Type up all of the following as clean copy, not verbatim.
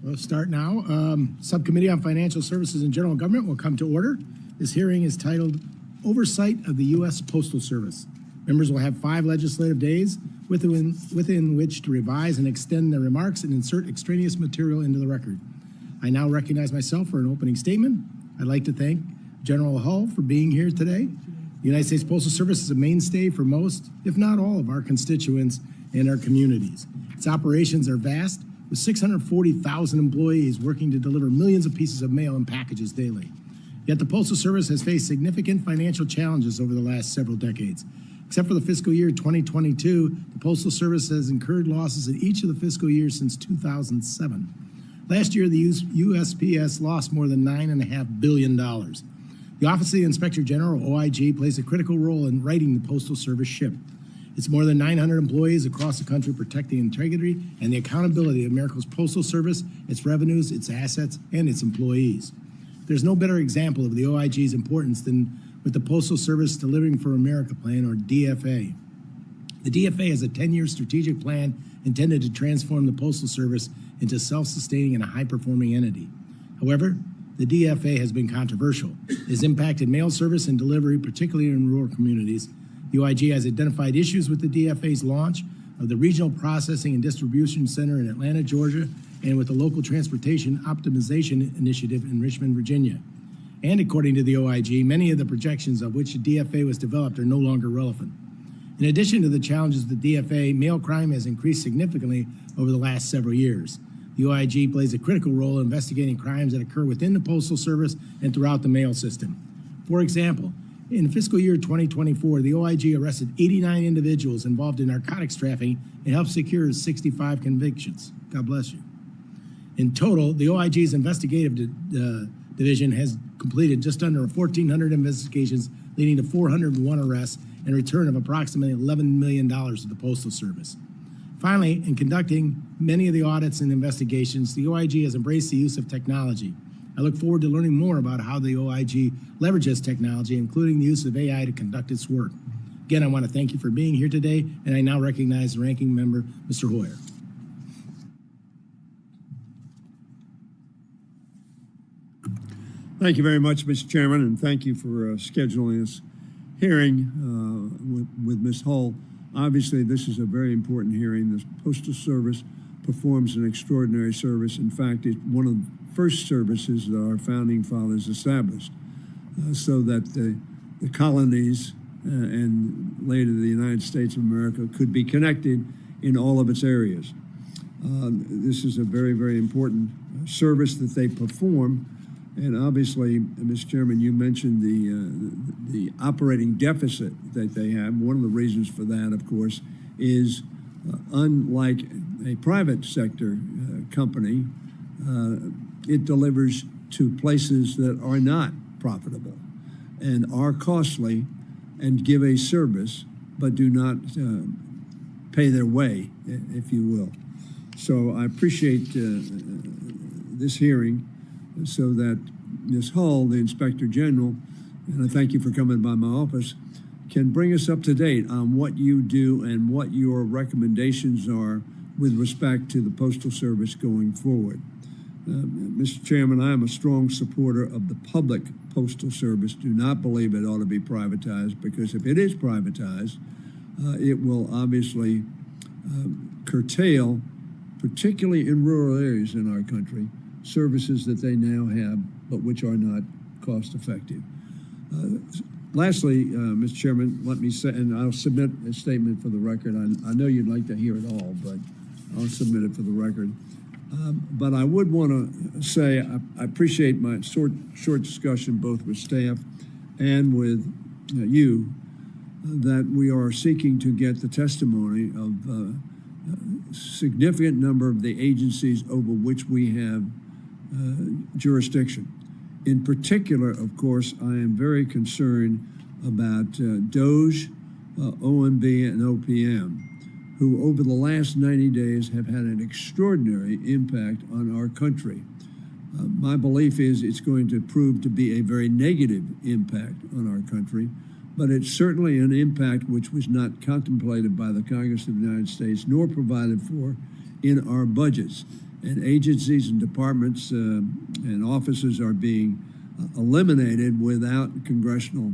We'll start now. Subcommittee on Financial Services and General Government will come to order. This hearing is titled Oversight of the U.S. Postal Service. Members will have 5 legislative days within which to revise and extend their remarks and insert extraneous material into the record. I now recognize myself for an opening statement. I'd like to thank General Hull for being here today. The United States Postal Service is a mainstay for most, if not all, of our constituents and our communities. Its operations are vast, with 640,000 employees working to deliver millions of pieces of mail and packages daily. Yet the Postal Service has faced significant financial challenges over the last several decades. Except for the fiscal year 2022, the Postal Service has incurred losses in each of the fiscal years since 2007. Last year, the USPS lost more than $9.5 billion. The Office of the Inspector General, OIG, plays a critical role in righting the Postal Service ship. It's more than 900 employees across the country protect the integrity and the accountability of America's Postal Service, its revenues, its assets, and its employees. There's no better example of the OIG's importance than with the Postal Service Delivering for America Plan, or DFA. The DFA is a 10-year strategic plan intended to transform the Postal Service into self-sustaining and a high-performing entity. However, the DFA has been controversial. It has impacted mail service and delivery, particularly in rural communities. The OIG has identified issues with the DFA's launch of the Regional Processing and Distribution Center in Atlanta, Georgia, and with the Local Transportation Optimization Initiative in Richmond, Virginia. And according to the OIG, many of the projections of which the DFA was developed are no longer relevant. In addition to the challenges of the DFA, mail crime has increased significantly over the last several years. The OIG plays a critical role in investigating crimes that occur within the Postal Service and throughout the mail system. For example, in fiscal year 2024, the OIG arrested 89 individuals involved in narcotics trafficking and helped secure 65 convictions. God bless you. In total, the OIG's investigative division has completed just under 1,400 investigations, leading to 401 arrests and a return of approximately $11 million to the Postal Service. Finally, in conducting many of the audits and investigations, the OIG has embraced the use of technology. I look forward to learning more about how the OIG leverages technology, including the use of AI to conduct its work. Again, I want to thank you for being here today, and I now recognize the ranking member, Mr. Hoyer. Thank you very much, Mr. Chairman, and thank you for scheduling this hearing with Ms. Hull. Obviously, this is a very important hearing. The Postal Service performs an extraordinary service. In fact, it's one of the first services that our founding fathers established so that the colonies and later the United States of America could be connected in all of its areas. This is a very, very important service that they perform. And obviously, Mr. Chairman, you mentioned the operating deficit that they have. One of the reasons for that, of course, is unlike a private sector company, it delivers to places that are not profitable and are costly and give a service, but do not pay their way, if you will. So I appreciate this hearing so that Ms. Hull, the Inspector General, and I thank you for coming by my office, can bring us up to date on what you do and what your recommendations are with respect to the Postal Service going forward. Mr. Chairman, I am a strong supporter of the public Postal Service. Do not believe it ought to be privatized, because if it is privatized, it will obviously curtail, particularly in rural areas in our country, services that they now have, but which are not cost effective. Lastly, Mr. Chairman, let me say, and I'll submit a statement for the record. I know you'd like to hear it all, but I'll submit it for the record. But I would want to say I appreciate my short discussion both with staff and with you, that we are seeking to get the testimony of a significant number of the agencies over which we have jurisdiction. In particular, of course, I am very concerned about DOJ, OMB, and OPM, who over the last 90 days have had an extraordinary impact on our country. My belief is it's going to prove to be a very negative impact on our country. but it's certainly an impact which was not contemplated by the Congress of the United States nor provided for in our budgets. And agencies and departments and offices are being eliminated without congressional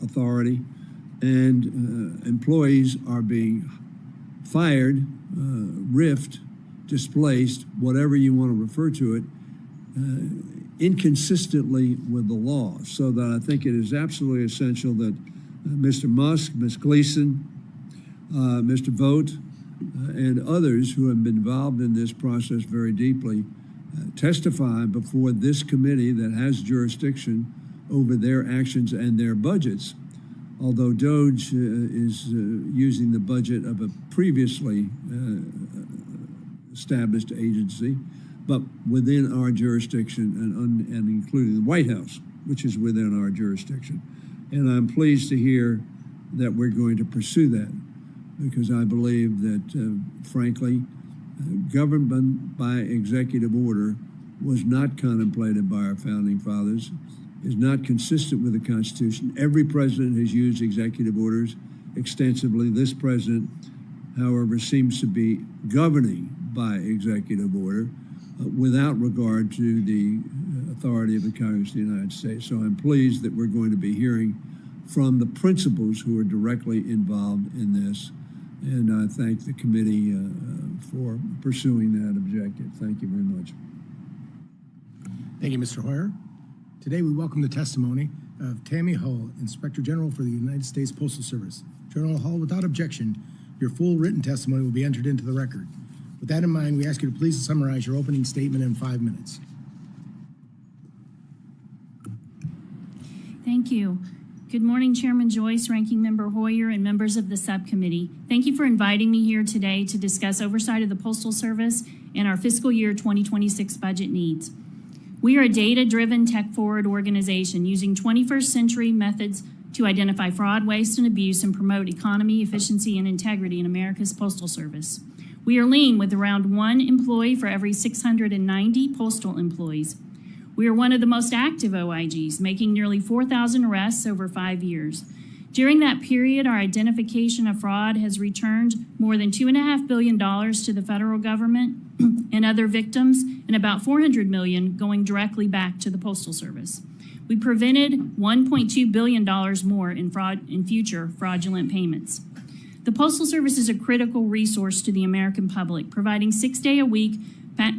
authority, and employees are being fired, riffed, displaced, whatever you want to refer to it, inconsistently with the law. So that I think it is absolutely essential that Mr. Musk, Ms. Gleason, Mr. Vogt, and others who have been involved in this process very deeply testify before this committee that has jurisdiction over their actions and their budgets. Although DOGE is using the budget of a previously established agency, but within our jurisdiction and including the White House, which is within our jurisdiction. And I'm pleased to hear that we're going to pursue that, because I believe that, frankly, government by executive order was not contemplated by our founding fathers, is not consistent with the Constitution. Every president has used executive orders extensively. This president, however, seems to be governing by executive order without regard to the authority of the Congress of the United States. So I'm pleased that we're going to be hearing from the principals who are directly involved in this. And I thank the committee for pursuing that objective. Thank you very much. Thank you, Mr. Hoyer. Today we welcome the testimony of Tammy Hull, Inspector General for the United States Postal Service. General Hull, without objection, your full written testimony will be entered into the record. With that in mind, we ask you to please summarize your opening statement in 5 minutes. Thank you. Good morning, Chairman Joyce, Ranking Member Hoyer, and members of the subcommittee. Thank you for inviting me here today to discuss oversight of the Postal Service and our fiscal year 2026 budget needs. We are a data-driven, tech-forward organization using 21st century methods to identify fraud, waste, and abuse and promote economy, efficiency, and integrity in America's Postal Service. We are lean with around 1 employee for every 690 postal employees. We are one of the most active OIGs, making nearly 4,000 arrests over 5 years. During that period, our identification of fraud has returned more than $2.5 billion to the federal government and other victims, and about $400 million going directly back to the Postal Service. We prevented $1.2 billion more in future fraudulent payments. The Postal Service is a critical resource to the American public, providing 6-day-a-week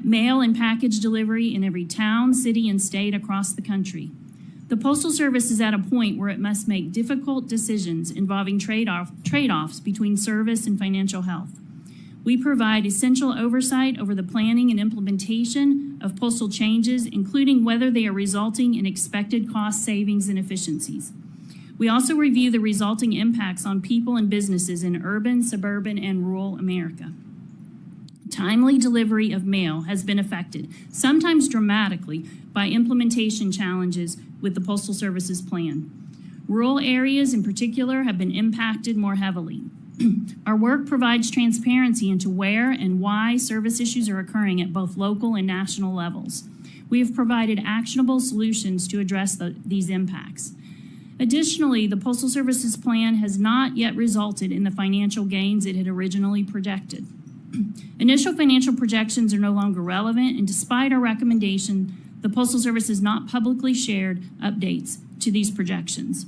mail and package delivery in every town, city, and state across the country. The Postal Service is at a point where it must make difficult decisions involving trade-offs between service and financial health. We provide essential oversight over the planning and implementation of postal changes, including whether they are resulting in expected cost savings and efficiencies. We also review the resulting impacts on people and businesses in urban, suburban, and rural America. Timely delivery of mail has been affected, sometimes dramatically, by implementation challenges with the Postal Service's plan. Rural areas in particular have been impacted more heavily. Our work provides transparency into where and why service issues are occurring at both local and national levels. We have provided actionable solutions to address these impacts. Additionally, the Postal Service's plan has not yet resulted in the financial gains it had originally projected. Initial financial projections are no longer relevant, and despite our recommendation, the Postal Service has not publicly shared updates to these projections.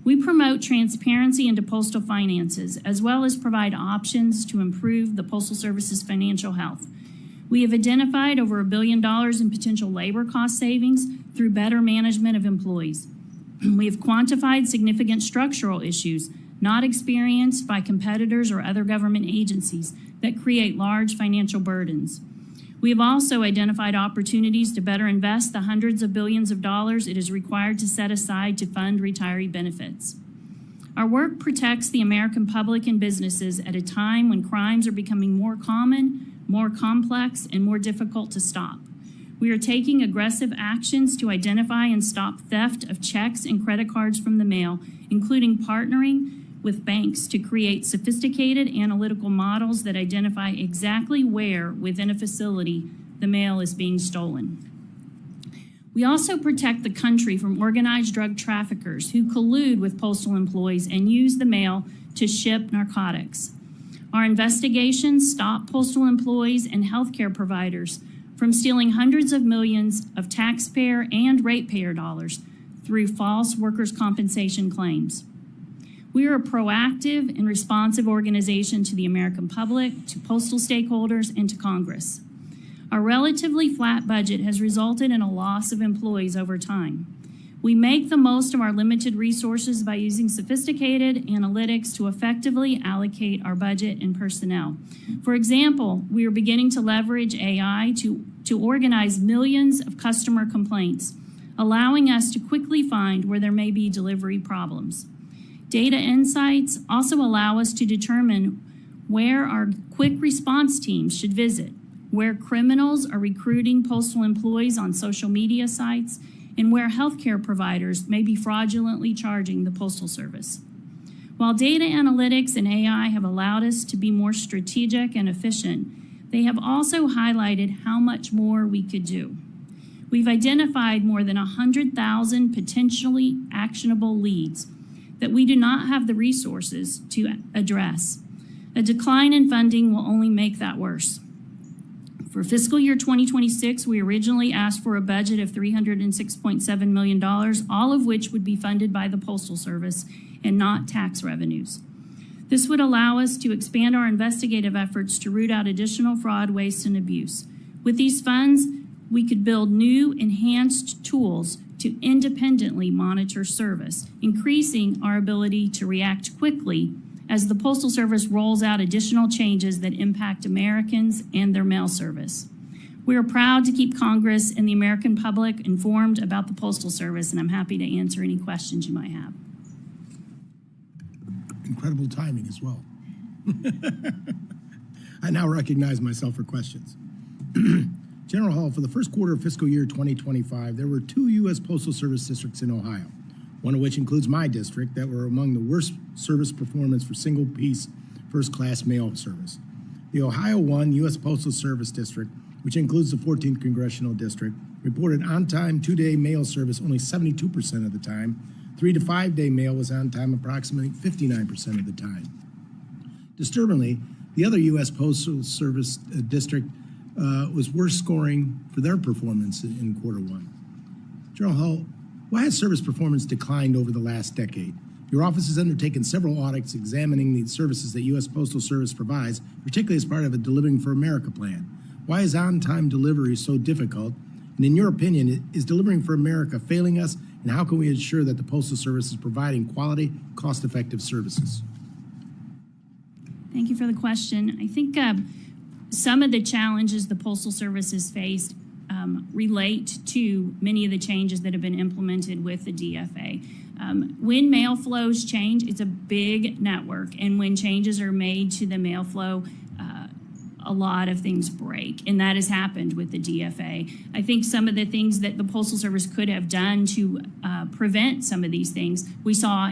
We promote transparency into postal finances, as well as provide options to improve the Postal Service's financial health. We have identified over $1 billion in potential labor cost savings through better management of employees. We have quantified significant structural issues not experienced by competitors or other government agencies that create large financial burdens. We have also identified opportunities to better invest the hundreds of billions of dollars it is required to set aside to fund retiree benefits. Our work protects the American public and businesses at a time when crimes are becoming more common, more complex, and more difficult to stop. We are taking aggressive actions to identify and stop theft of checks and credit cards from the mail, including partnering with banks to create sophisticated analytical models that identify exactly where within a facility the mail is being stolen. We also protect the country from organized drug traffickers who collude with postal employees and use the mail to ship narcotics. Our investigations stop postal employees and healthcare providers from stealing hundreds of millions of taxpayer and ratepayer dollars through false workers' compensation claims. We are a proactive and responsive organization to the American public, to postal stakeholders, and to Congress. Our relatively flat budget has resulted in a loss of employees over time. We make the most of our limited resources by using sophisticated analytics to effectively allocate our budget and personnel. For example, we are beginning to leverage AI to organize millions of customer complaints, allowing us to quickly find where there may be delivery problems. Data insights also allow us to determine where our quick response teams should visit, where criminals are recruiting postal employees on social media sites, and where healthcare providers may be fraudulently charging the Postal Service. While data analytics and AI have allowed us to be more strategic and efficient, they have also highlighted how much more we could do. We've identified more than 100,000 potentially actionable leads that we do not have the resources to address. A decline in funding will only make that worse. For fiscal year 2026, we originally asked for a budget of $306.7 million, all of which would be funded by the Postal Service and not tax revenues. This would allow us to expand our investigative efforts to root out additional fraud, waste, and abuse. With these funds, we could build new, enhanced tools to independently monitor service, increasing our ability to react quickly as the Postal Service rolls out additional changes that impact Americans and their mail service. We are proud to keep Congress and the American public informed about the Postal Service, and I'm happy to answer any questions you might have. Incredible timing as well. I now recognize myself for questions. General Hall, for the first quarter of fiscal year 2025, there were 2 U.S. Postal Service districts in Ohio, one of which includes my district, that were among the worst service performance for single-piece first-class mail service. The Ohio 1 U.S. Postal Service District, which includes the 14th Congressional District, reported on-time 2-day mail service only 72% of the time. 3 to 5 day mail was on time approximately 59% of the time. Disturbingly, the other U.S. Postal Service District was worst scoring for their performance in quarter 1. General Hull, why has service performance declined over the last decade? Your office has undertaken several audits examining the services that U.S. Postal Service provides, particularly as part of a Delivering for America plan. Why is on-time delivery so difficult? And in your opinion, is Delivering for America failing us? And how can we ensure that the Postal Service is providing quality, cost-effective services? Thank you for the question. I think some of the challenges the Postal Service has faced relate to many of the changes that have been implemented with the DFA. When mail flows change, it's a big network, and when changes are made to the mail flow, a lot of things break, and that has happened with the DFA. I think some of the things that the Postal Service could have done to prevent some of these things, we saw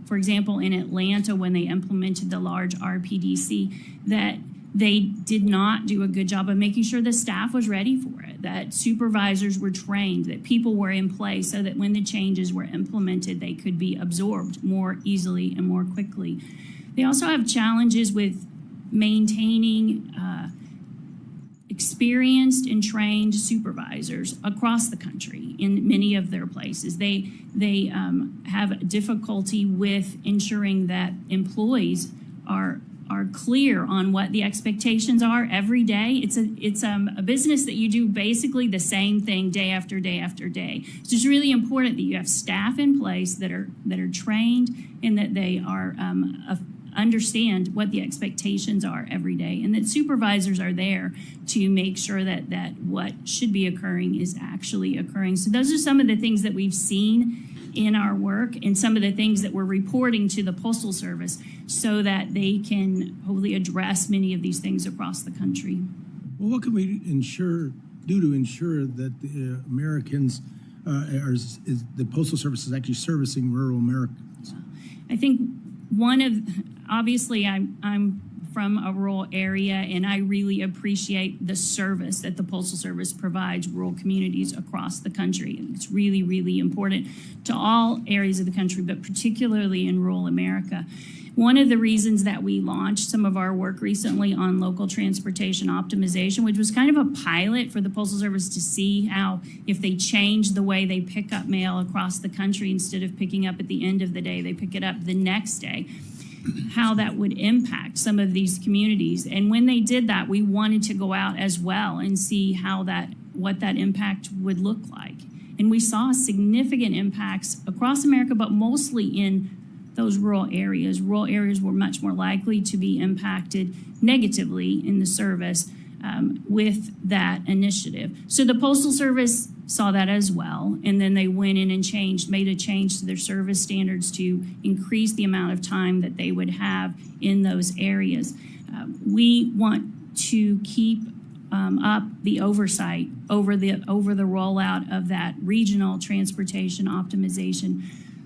for example, in Atlanta when they implemented the large RPDC, that they did not do a good job of making sure the staff was ready for it, that supervisors were trained, that people were in place so that when the changes were implemented, they could be absorbed more easily and more quickly. They also have challenges with maintaining experienced and trained supervisors across the country in many of their places. They have difficulty with ensuring that employees are clear on what the expectations are every day. It's a business that you do basically the same thing day after day after day. So it's really important that you have staff in place that are trained and that they are understand what the expectations are every day, and that supervisors are there to make sure that what should be occurring is actually occurring. So those are some of the things that we've seen in our work and some of the things that we're reporting to the Postal Service so that they can hopefully address many of these things across the country. Well, what can we do to ensure that the Americans, is the Postal Service is actually servicing rural Americans? I think obviously I'm from a rural area, and I really appreciate the service that the Postal Service provides rural communities across the country. It's really, really important to all areas of the country, but particularly in rural America. One of the reasons that we launched some of our work recently on local transportation optimization, which was kind of a pilot for the Postal Service to see how, if they change the way they pick up mail across the country, instead of picking up at the end of the day, they pick it up the next day, how that would impact some of these communities. And when they did that, we wanted to go out as well and see what that impact would look like. And we saw significant impacts across America, but mostly in those rural areas. Rural areas were much more likely to be impacted negatively in the service with that initiative. So the Postal Service saw that as well, and then they went in and made a change to their service standards to increase the amount of time that they would have in those areas. We want to keep up the oversight over the rollout of that regional transportation optimization,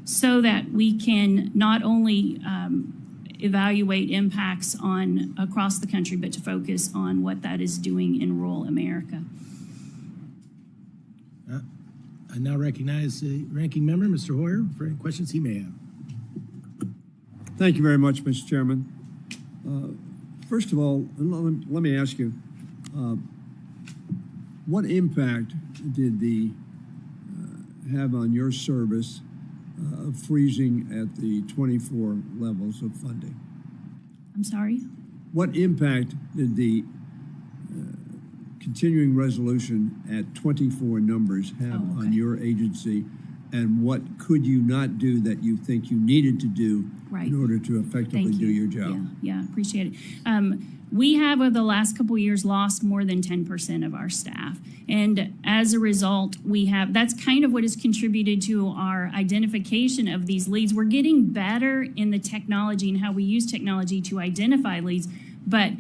so that we can not only evaluate impacts across the country, but to focus on what that is doing in rural America. I now recognize the ranking member, Mr. Hoyer, for any questions he may have. Thank you very much, Mr. Chairman. First of all, let me ask you, what impact did the have on your service of freezing at the 24 levels of funding? I'm sorry? What impact did the continuing resolution at 24 numbers have on your agency, and what could you not do that you think you needed to do in order to effectively do your job? Yeah, appreciate it. We have, over the last couple of years, lost more than 10% of our staff. And as a result, that's kind of what has contributed to our identification of these leads. We're getting better in the technology and how we use technology to identify leads, but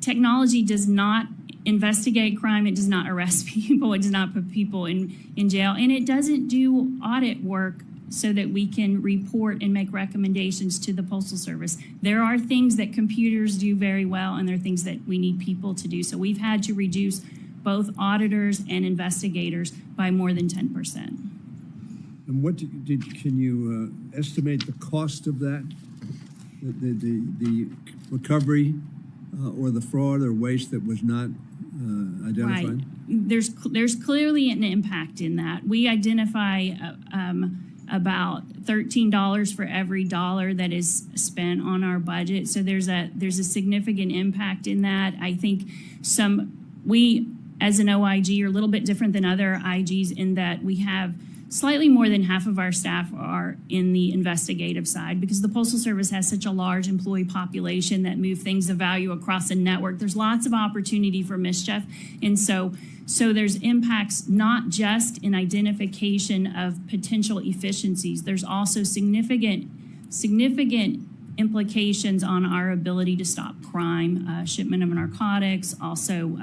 technology does not investigate crime, it does not arrest people, it does not put people in jail, and it doesn't do audit work so that we can report and make recommendations to the Postal Service. There are things that computers do very well, and there are things that we need people to do. So we've had to reduce both auditors and investigators by more than 10%. And what can you estimate the cost of that? The recovery or the fraud or waste that was not identified? Right. There's clearly an impact in that. We identify about $13 for every dollar that is spent on our budget. So there's a significant impact in that. I think we as an OIG are a little bit different than other IGs in that we have slightly more than half of our staff are in the investigative side, because the Postal Service has such a large employee population that move things of value across a network. There's lots of opportunity for mischief. And so there's impacts not just in identification of potential efficiencies. There's also significant implications on our ability to stop crime, shipment of narcotics, also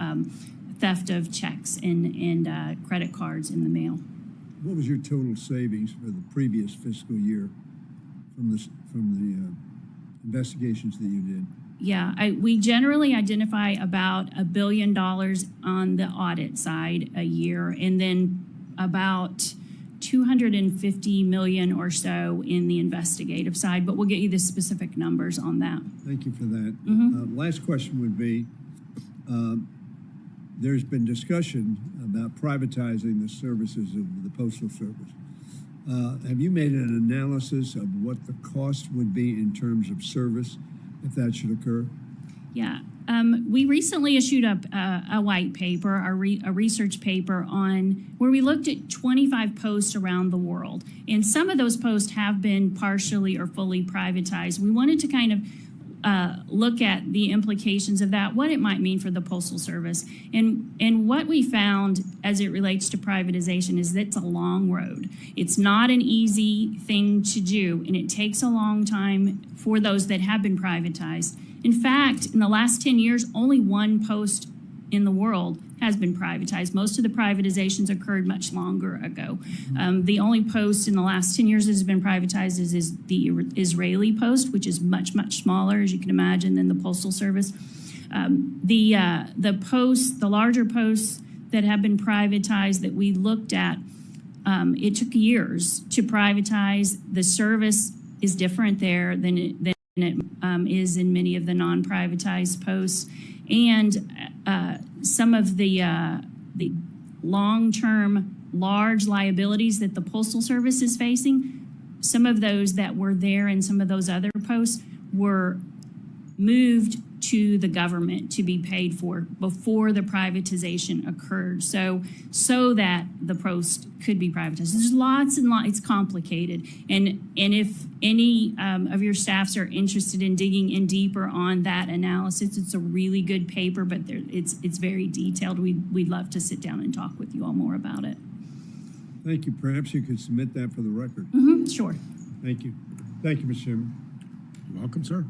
theft of checks and credit cards in the mail. What was your total savings for the previous fiscal year from the investigations that you did? Yeah, we generally identify about $1 billion on the audit side a year, and then about $250 million or so in the investigative side, but we'll get you the specific numbers on that. Thank you for that. Last question would be, there's been discussion about privatizing the services of the Postal Service. Have you made an analysis of what the cost would be in terms of service if that should occur? Yeah, we recently issued a white paper, a research paper on where we looked at 25 posts around the world. And some of those posts have been partially or fully privatized. We wanted to kind of look at the implications of that, what it might mean for the Postal Service. And what we found as it relates to privatization is that it's a long road. It's not an easy thing to do, and it takes a long time for those that have been privatized. In fact, in the last 10 years, only one post in the world has been privatized. Most of the privatizations occurred much longer ago. The only post in the last 10 years that has been privatized is the Israeli post, which is much, much smaller, as you can imagine, than the Postal Service. The posts, the larger posts that have been privatized that we looked at, it took years to privatize. The service is different there than it is in many of the non-privatized posts. And some of the long-term large liabilities that the Postal Service is facing, some of those that were there in some of those other posts were moved to the government to be paid for before the privatization occurred, so that the post could be privatized. There's lots and lots. It's complicated, and if any of your staffs are interested in digging in deeper on that analysis, it's a really good paper, but it's very detailed. We'd love to sit down and talk with you all more about it. Thank you. Perhaps you could submit that for the record. Sure. Thank you. Thank you, Mr. Chairman. You're welcome, sir.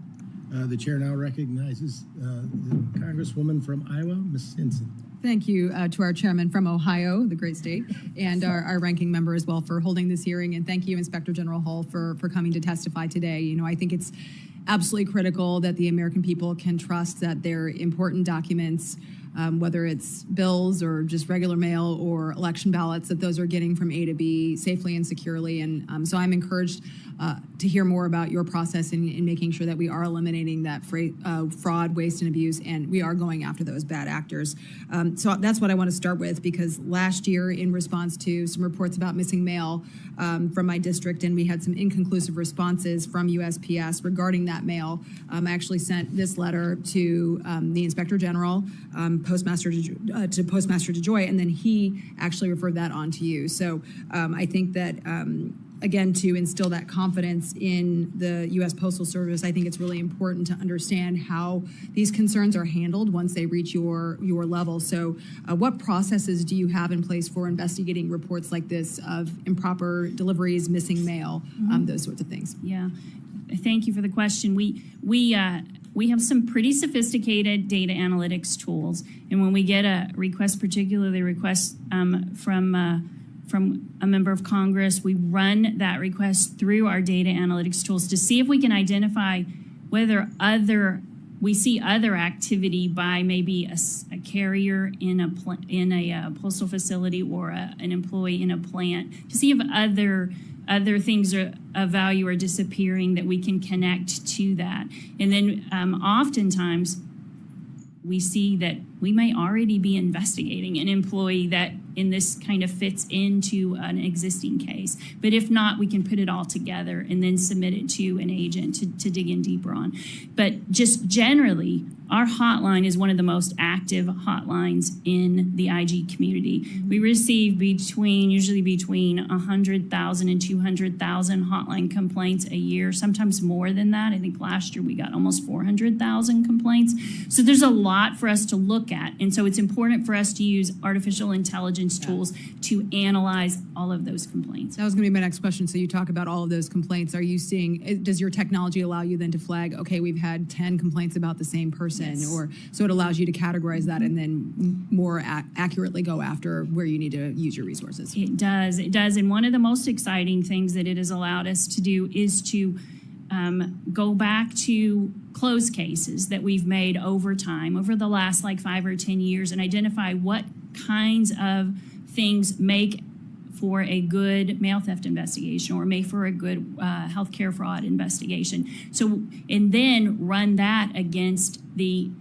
The chair now recognizes the Congresswoman from Iowa, Ms. Hinson. Thank you to our chairman from Ohio, the great state, and our ranking member as well for holding this hearing. And thank you, Inspector General Hull, for coming to testify today. You know, I think it's absolutely critical that the American people can trust that their important documents, whether it's bills or just regular mail or election ballots, that those are getting from A to B safely and securely. And so I'm encouraged to hear more about your process in making sure that we are eliminating that fraud, waste, and abuse, and we are going after those bad actors. So that's what I want to start with, because last year, in response to some reports about missing mail from my district, and we had some inconclusive responses from USPS regarding that mail, I actually sent this letter to the Inspector General, Postmaster DeJoy, and then he actually referred that on to you. So I think that again, to instill that confidence in the U.S. Postal Service, I think it's really important to understand how these concerns are handled once they reach your level. So what processes do you have in place for investigating reports like this of improper deliveries, missing mail, those sorts of things? Yeah, thank you for the question. We have some pretty sophisticated data analytics tools, and when we get a request, particularly a request from a member of Congress, we run that request through our data analytics tools to see if we can identify whether we see other activity by maybe a carrier in a postal facility or an employee in a plant, to see if other things of value are disappearing that we can connect to that. And then oftentimes we see that we may already be investigating an employee that in this kind of fits into an existing case. But if not, we can put it all together and then submit it to an agent to dig in deeper on. But just generally, our hotline is one of the most active hotlines in the IG community. We receive usually between 100,000 and 200,000 hotline complaints a year, sometimes more than that. I think last year we got almost 400,000 complaints. So there's a lot for us to look at. And so it's important for us to use artificial intelligence tools to analyze all of those complaints. That was going to be my next question. So you talk about all of those complaints. Are you seeing, does your technology allow you then to flag, okay, we've had 10 complaints about the same person? Yes. Or so it allows you to categorize that and then more accurately go after where you need to use your resources? It does. And one of the most exciting things that it has allowed us to do is to go back to closed cases that we've made over time, over the last 5 or 10 years, and identify what kinds of things make for a good mail theft investigation or make for a good healthcare fraud investigation. So, and then run that against the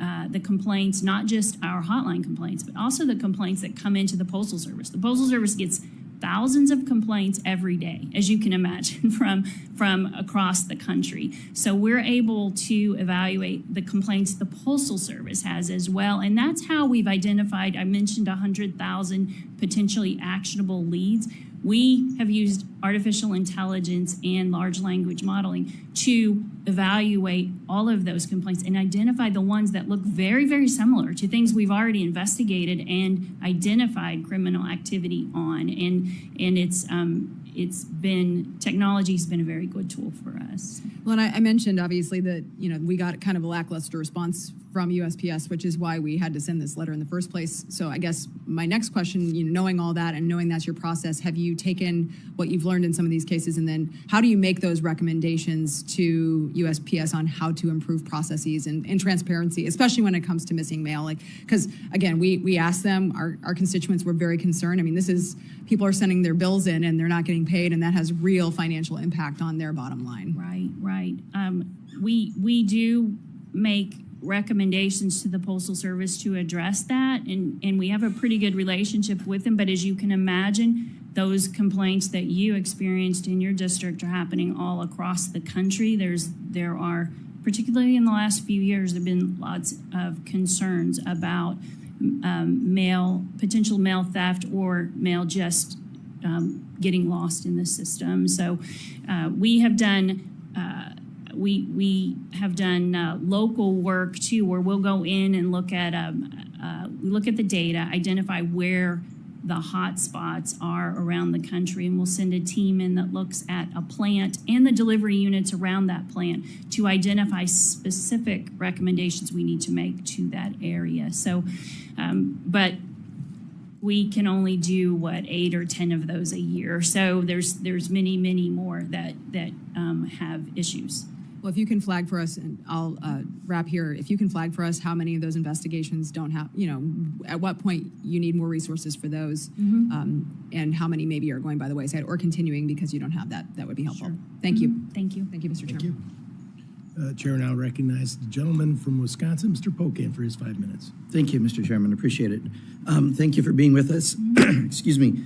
complaints, not just our hotline complaints, but also the complaints that come into the Postal Service. The Postal Service gets thousands of complaints every day, as you can imagine, from across the country. So we're able to evaluate the complaints the Postal Service has as well. And that's how we've identified, I mentioned 100,000 potentially actionable leads. We have used artificial intelligence and large language modeling to evaluate all of those complaints and identify the ones that look very, very similar to things we've already investigated and identified criminal activity on. And technology's been a very good tool for us. Well, and I mentioned obviously that, we got kind of a lackluster response from USPS, which is why we had to send this letter in the first place. So I guess my next question, knowing all that and knowing that's your process, have you taken what you've learned in some of these cases, and then how do you make those recommendations to USPS on how to improve processes and transparency, especially when it comes to missing mail? Because again, we asked them, our constituents were very concerned. I mean, people are sending their bills in and they're not getting paid, and that has real financial impact on their bottom line. Right. We do make recommendations to the Postal Service to address that, and we have a pretty good relationship with them. But as you can imagine, those complaints that you experienced in your district are happening all across the country. There are, particularly in the last few years, there have been lots of concerns about potential mail theft or mail just getting lost in the system. So we have done local work too, where we'll go in and look at the data, identify where the hot spots are around the country, and we'll send a team in that looks at a plant and the delivery units around that plant to identify specific recommendations we need to make to that area. So, but we can only do 8 or 10 of those a year. So there's many more that have issues. Well, if you can flag for us, and I'll wrap here, if you can flag for us how many of those investigations don't have, at what point you need more resources for those, and how many maybe are going by the wayside or continuing because you don't have that would be helpful. Sure. Thank you. Thank you. Thank you, Mr. Thank Chairman. you. Chair now recognizes the gentleman from Wisconsin, Mr. Pocan, for his 5 minutes. Thank you, Mr. Chairman. Appreciate it. Thank you for being with us. Excuse me.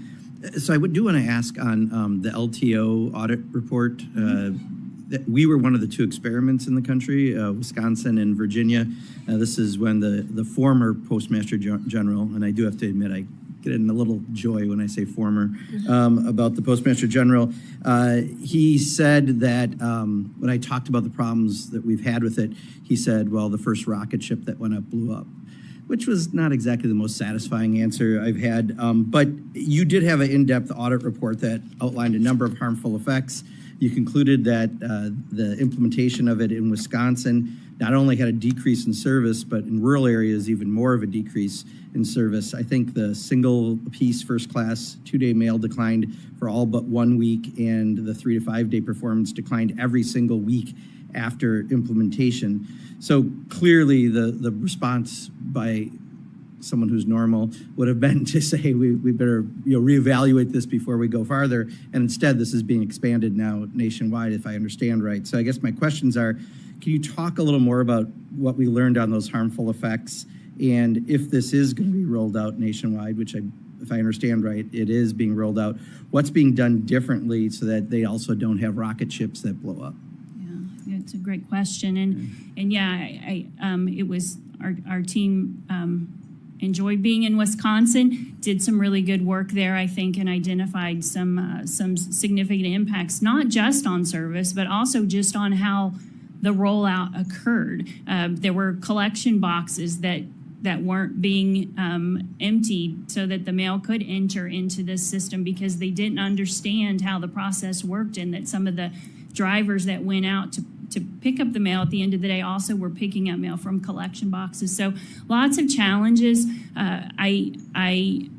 So I do want to ask on the LTO audit report. That we were one of the 2 experiments in the country, Wisconsin and Virginia. This is when the former Postmaster General, and I do have to admit, I get in a little joy when I say former, about the Postmaster General. He said that when I talked about the problems that we've had with it, he said, well, the first rocket ship that went up blew up, which was not exactly the most satisfying answer I've had. But you did have an in-depth audit report that outlined a number of harmful effects. You concluded that the implementation of it in Wisconsin not only had a decrease in service, but in rural areas, even more of a decrease in service. I think the single piece first class 2-day mail declined for all but 1 week, and the 3 to 5 day performance declined every single week after implementation. So clearly the response by someone who's normal would have been to say we better reevaluate this before we go farther, and instead this is being expanded now nationwide, if I understand right. So I guess my questions are, can you talk a little more about what we learned on those harmful effects, and if this is going to be rolled out nationwide, which if I understand right, it is being rolled out, what's being done differently so that they also don't have rocket ships that blow up? Yeah, it's a great question, and yeah, it was our team enjoyed being in Wisconsin, did some really good work there, I think, and identified some significant impacts, not just on service, but also just on how the rollout occurred. There were collection boxes that weren't being emptied so that the mail could enter into this system because they didn't understand how the process worked, and that some of the drivers that went out to pick up the mail at the end of the day also were picking up mail from collection boxes. So lots of challenges.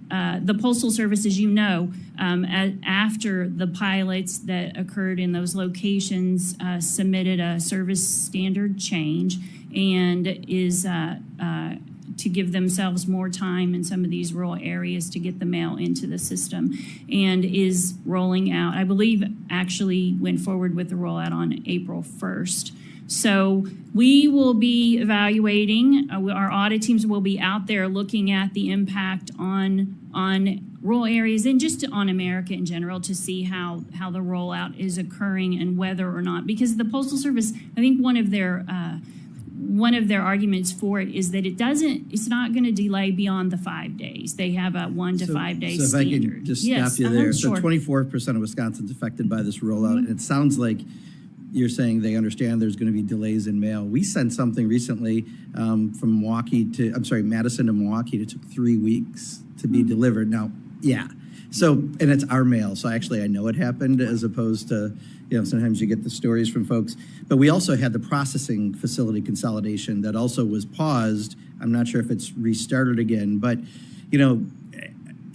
The Postal Service, as you know, after the pilots that occurred in those locations, submitted a service standard change and is to give themselves more time in some of these rural areas to get the mail into the system, and is rolling out, I believe actually went forward with the rollout on April 1st. So we will be evaluating, our audit teams will be out there looking at the impact on rural areas and just on America in general to see how the rollout is occurring and whether or not, because the Postal Service, I think one of their arguments for it is that it's not going to delay beyond the 5 days. They have a 1 to 5 day standard. So if I can just stop you there. So 24% of Wisconsin's affected by this rollout. And it sounds like you're saying they understand there's going to be delays in mail. We sent something recently from Madison to Milwaukee. It took 3 weeks to be delivered. Now, yeah, So, and it's our mail, so actually I know it happened as opposed to, sometimes you get the stories from folks. But we also had the processing facility consolidation that also was paused. I'm not sure if it's restarted again, but,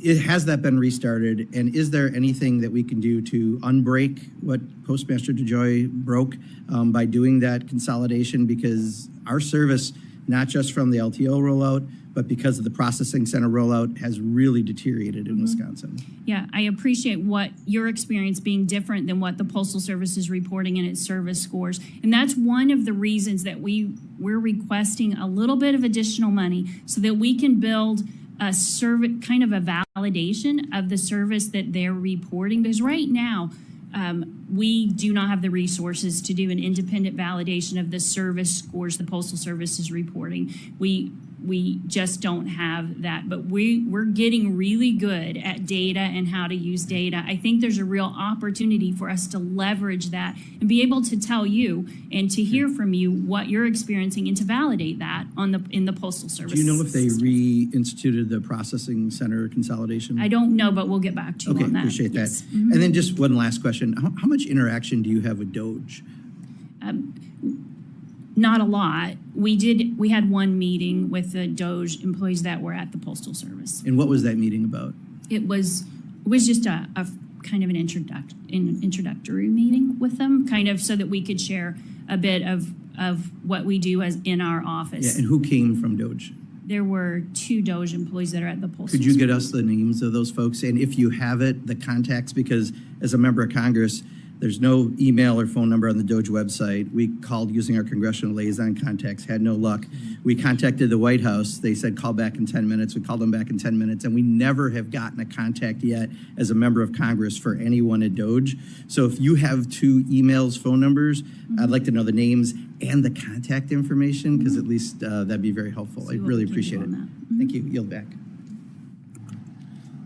has that been restarted? And is there anything that we can do to unbreak what Postmaster DeJoy broke by doing that consolidation? Because our service, not just from the LTO rollout, but because of the processing center rollout, has really deteriorated in Wisconsin. Yeah, I appreciate what your experience being different than what the Postal Service is reporting in its service scores. And that's one of the reasons that we're requesting a little bit of additional money so that we can build a kind of a validation of the service that they're reporting. Because right now, we do not have the resources to do an independent validation of the service scores the Postal Service is reporting. We just don't have that, but we're getting really good at data and how to use data. I think there's a real opportunity for us to leverage that and be able to tell you and to hear from you what you're experiencing and to validate that in the Postal Service. Do you know if they reinstituted the processing center consolidation? I don't know, but we'll get back to you on that. Okay, appreciate that. Yes. And then just one last question. How much interaction do you have with Doge? Not a lot. We had one meeting with the Doge employees that were at the Postal Service. And what was that meeting about? It was just a kind of an introductory meeting with them, kind of so that we could share a bit of what we do as in our office. Yeah, and who came from Doge? There were 2 Doge employees that are at the Postal Service. Could you get us the names of those folks? And if you have it, the contacts, because as a member of Congress, there's no email or phone number on the Doge website. We called using our congressional liaison contacts, had no luck. We contacted the White House. They said, call back in 10 minutes. We called them back in 10 minutes, and we never have gotten a contact yet as a member of Congress for anyone at Doge. So if you have 2 emails, phone numbers, I'd like to know the names and the contact information, because at least that'd be very helpful. I really appreciate it. Thank you. Yield back.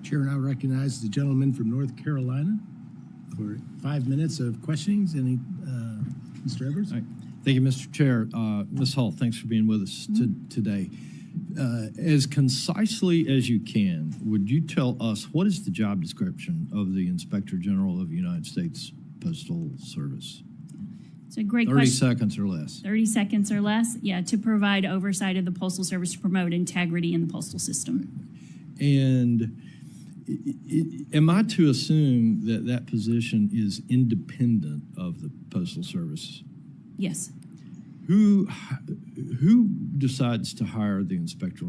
Chair now recognizes the gentleman from North Carolina for 5 minutes of questionings. Any, Mr. Evers? All right. Thank you, Mr. Chair. Ms. Hull, thanks for being with us today. As concisely as you can, would you tell us what is the job description of the Inspector General of the United States Postal Service? It's a great 30 question. seconds or less. 30 seconds or less? Yeah, to provide oversight of the Postal Service to promote integrity in the postal system. And am I to assume that that position is independent of the Postal Service? Yes. Who decides to hire the Inspector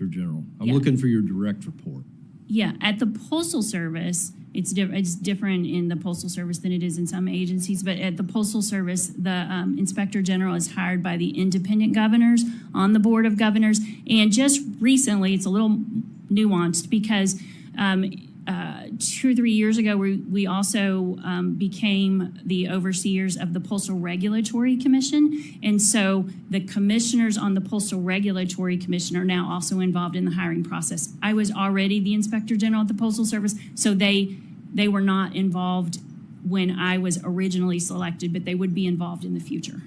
General? I'm Yeah. looking for your direct report. Yeah, at the Postal Service, it's different in the Postal Service than it is in some agencies, but at the Postal Service, the Inspector General is hired by the independent governors on the Board of Governors. And just recently, it's a little nuanced because 2 or 3 years ago, we also became the overseers of the Postal Regulatory Commission. And so the commissioners on the Postal Regulatory Commission are now also involved in the hiring process. I was already the Inspector General at the Postal Service, so they were not involved when I was originally selected, but they would be involved in the future.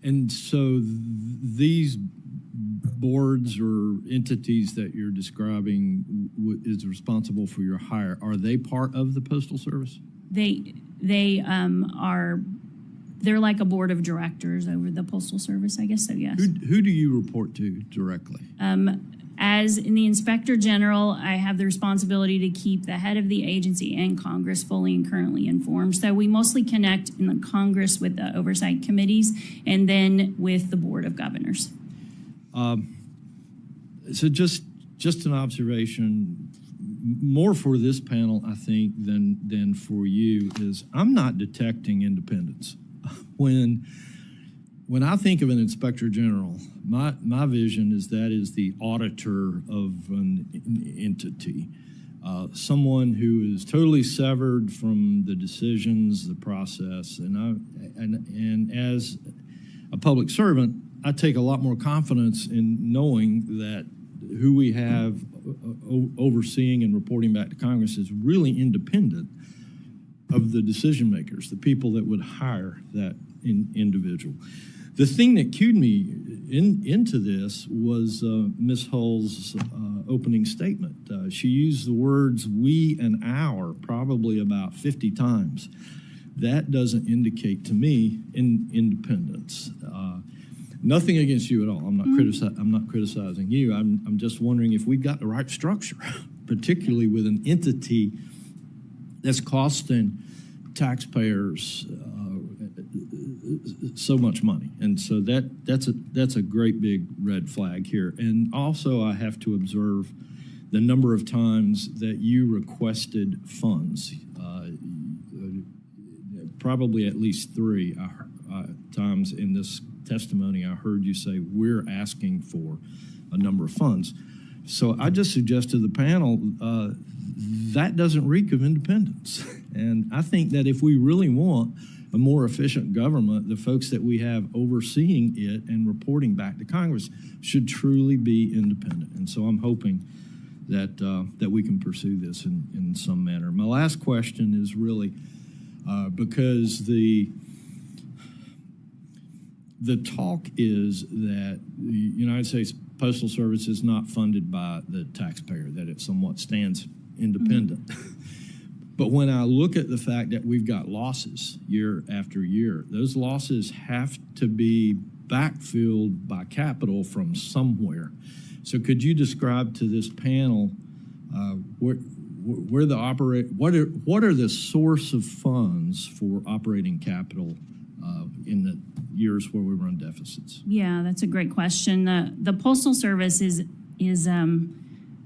And so these boards or entities that you're describing is responsible for your hire, are they part of the Postal Service? They're like a board of directors over the Postal Service, I guess so, yes. Who do you report to directly? As in the Inspector General, I have the responsibility to keep the head of the agency and Congress fully and currently informed. So we mostly connect in the Congress with the oversight committees and then with the Board of Governors. So just an observation, more for this panel, I think, than for you, is I'm not detecting independence. When I think of an Inspector General, my vision is that is the auditor of an entity, someone who is totally severed from the decisions, the process, and as a public servant, I take a lot more confidence in knowing that who we have overseeing and reporting back to Congress is really independent of the decision makers, the people that would hire that individual. The thing that cued me into this was Ms. Hull's opening statement. She used the words "we" and "our" probably about 50 times. That doesn't indicate to me independence. Nothing against you at all. I'm not criticizing you. I'm just wondering if we've got the right structure, particularly with an entity that's costing taxpayers so much money. And so that's a great big red flag here. And also I have to observe the number of times that you requested funds. Probably at least 3 times in this testimony I heard you say we're asking for a number of funds. So I just suggest to the panel that doesn't reek of independence. And I think that if we really want a more efficient government, the folks that we have overseeing it and reporting back to Congress should truly be independent. And so I'm hoping that that we can pursue this in some manner. My last question is really because the talk is that the United States Postal Service is not funded by the taxpayer, that it somewhat stands independent. But when I look at the fact that we've got losses year after year, those losses have to be backfilled by capital from somewhere. So could you describe to this panel what are the source of funds for operating capital in the years where we run deficits? Yeah, that's a great question. The Postal Service is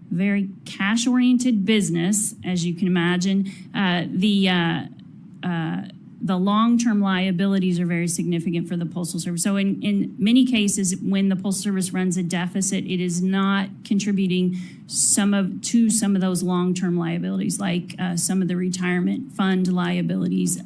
very cash-oriented business, as you can imagine. The long-term liabilities are very significant for the Postal Service. So in many cases, when the Postal Service runs a deficit, it is not contributing to some of those long-term liabilities, like some of the retirement fund liabilities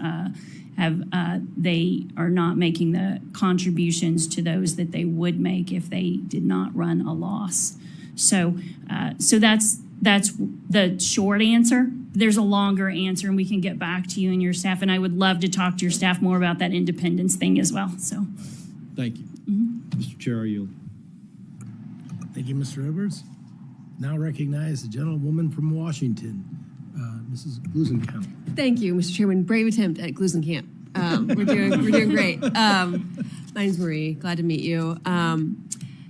they are not making the contributions to those that they would make if they did not run a loss. So that's the short answer. There's a longer answer, and we can get back to you and your staff. And I would love to talk to your staff more about that independence thing as well. So, thank you, Mr. Chair. I yield. Thank you, Mr. Edwards. Now recognize the gentlewoman from Washington, Mrs. Glusenkamp. Thank you, Mr. Chairman. Brave attempt at Glusenkamp. We're doing great. My name's Marie. Glad to meet you.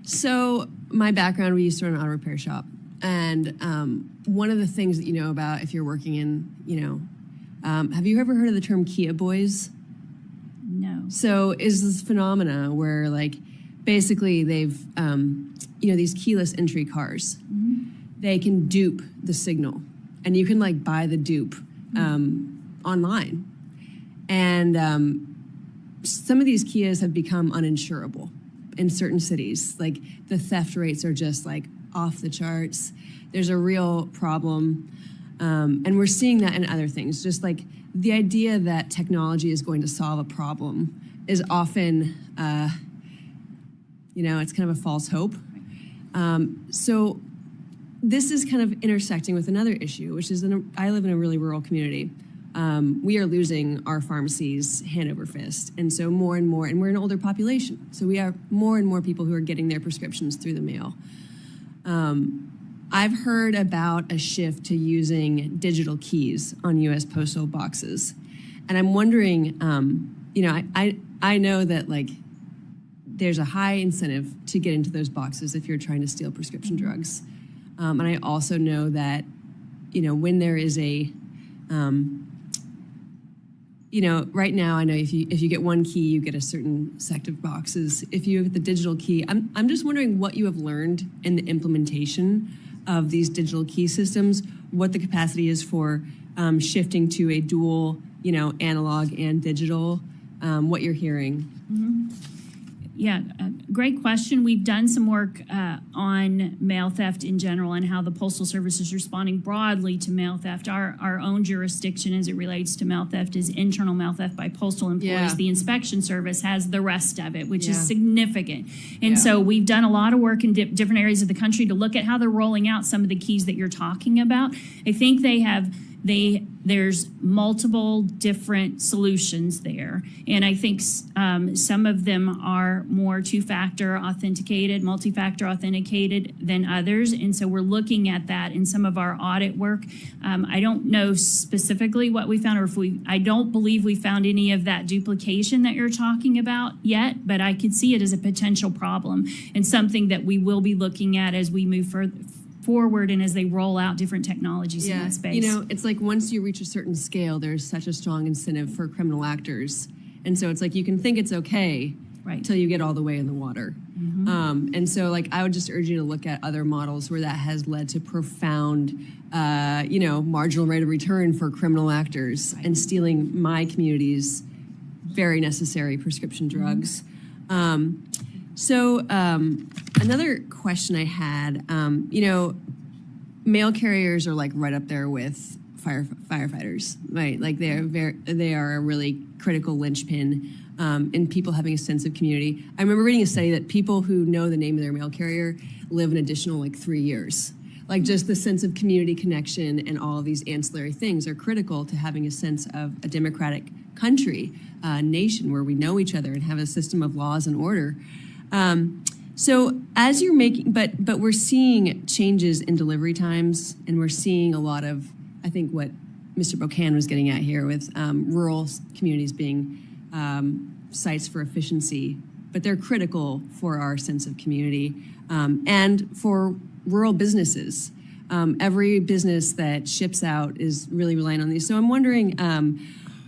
So my background, we used to run an auto repair shop. And one of the things that you know about if you're working in, have you ever heard of the term Kia boys? No. So is this phenomena where like basically they've, these keyless entry cars, they can dupe the signal and you can like buy the dupe online. And some of these Kias have become uninsurable in certain cities. Like the theft rates are just like off the charts. There's a real problem. And we're seeing that in other things. Just like the idea that technology is going to solve a problem is often, it's kind of a false hope. So this is kind of intersecting with another issue, which is I live in a really rural community. We are losing our pharmacies hand over fist. And so more and more, and we're an older population. So we have more and more people who are getting their prescriptions through the mail. I've heard about a shift to using digital keys on U.S. postal boxes. And I'm wondering, I know that like there's a high incentive to get into those boxes if you're trying to steal prescription drugs. And I also know that, when there is a, right now I know if you get one key, you get a certain set of boxes. If you get the digital key, I'm just wondering what you have learned in the implementation of these digital key systems, what the capacity is for shifting to a dual, analog and digital, what you're hearing. Yeah, great question. We've done some work on mail theft in general and how the Postal Service is responding broadly to mail theft. Our own jurisdiction as it relates to mail theft is internal mail theft by postal employees. Yeah. The inspection service has the rest of it, which is significant. And so we've done a lot of work in different areas of the country to look at how they're rolling out some of the keys that you're talking about. I think they have there's multiple different solutions there. And I think some of them are more two-factor authenticated, multi-factor authenticated than others. And so we're looking at that in some of our audit work. I don't know specifically what we found, or I don't believe we found any of that duplication that you're talking about yet, but I could see it as a potential problem and something that we will be looking at as we move forward and as they roll out different technologies in that space. It's like once you reach a certain scale, there's such a strong incentive for criminal actors. And so it's like you can think it's okay until you get all the way in the water. And so like I would just urge you to look at other models where that has led to profound, marginal rate of return for criminal actors and stealing my community's very necessary prescription drugs. Another question I had, mail carriers are like right up there with firefighters, right? Like they are a really critical linchpin in people having a sense of community. I remember reading a study that people who know the name of their mail carrier live an additional 3 years. Like just the sense of community connection and all of these ancillary things are critical to having a sense of a democratic country, nation where we know each other and have a system of laws and order. So as you're making, but we're seeing changes in delivery times, and we're seeing a lot of, I think, what Mr. Bocan was getting at here with rural communities being sites for efficiency, but they're critical for our sense of community and for rural businesses. Every business that ships out is really relying on these. So I'm wondering,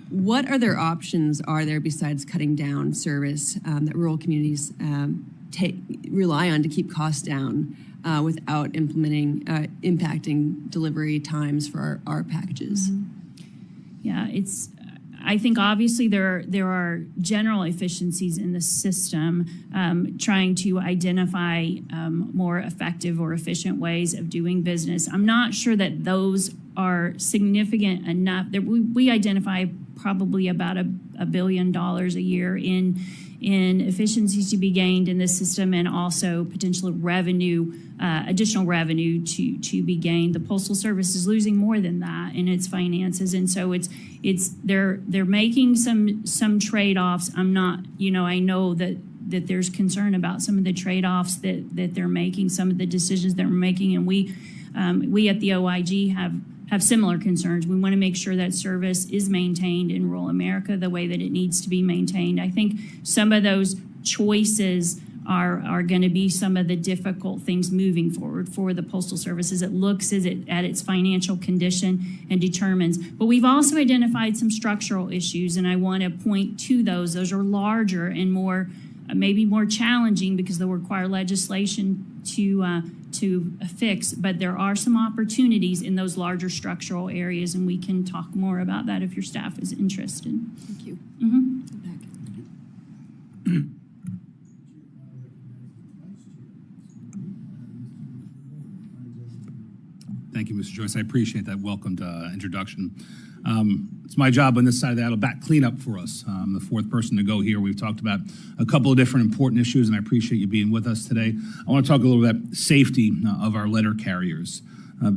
what other options are there besides cutting down service that rural communities rely on to keep costs down without impacting delivery times for our packages? Yeah, I think obviously there are general efficiencies in the system, trying to identify more effective or efficient ways of doing business. I'm not sure that those are significant enough. That we identify probably about $1 billion a year in efficiencies to be gained in this system, and also potential revenue, additional revenue to be gained. The Postal Service is losing more than that in its finances, and so they're making some trade-offs. I'm not, I know that there's concern about some of the trade-offs that they're making, some of the decisions that we're making, and we at the OIG have similar concerns. We want to make sure that service is maintained in rural America the way that it needs to be maintained. I think some of those choices are going to be some of the difficult things moving forward for the Postal Service as it looks at its financial condition and determines. But we've also identified some structural issues, and I want to point to those. Those are larger and maybe more challenging because they'll require legislation to fix, but there are some opportunities in those larger structural areas, and we can talk more about that if your staff is interested. Thank you. Thank you, Mr. Joyce. I appreciate that welcomed introduction. It's my job on this side of the aisle to back cleanup for us. I'm the fourth person to go here. We've talked about a couple of different important issues, and I appreciate you being with us today. I want to talk a little bit about safety of our letter carriers,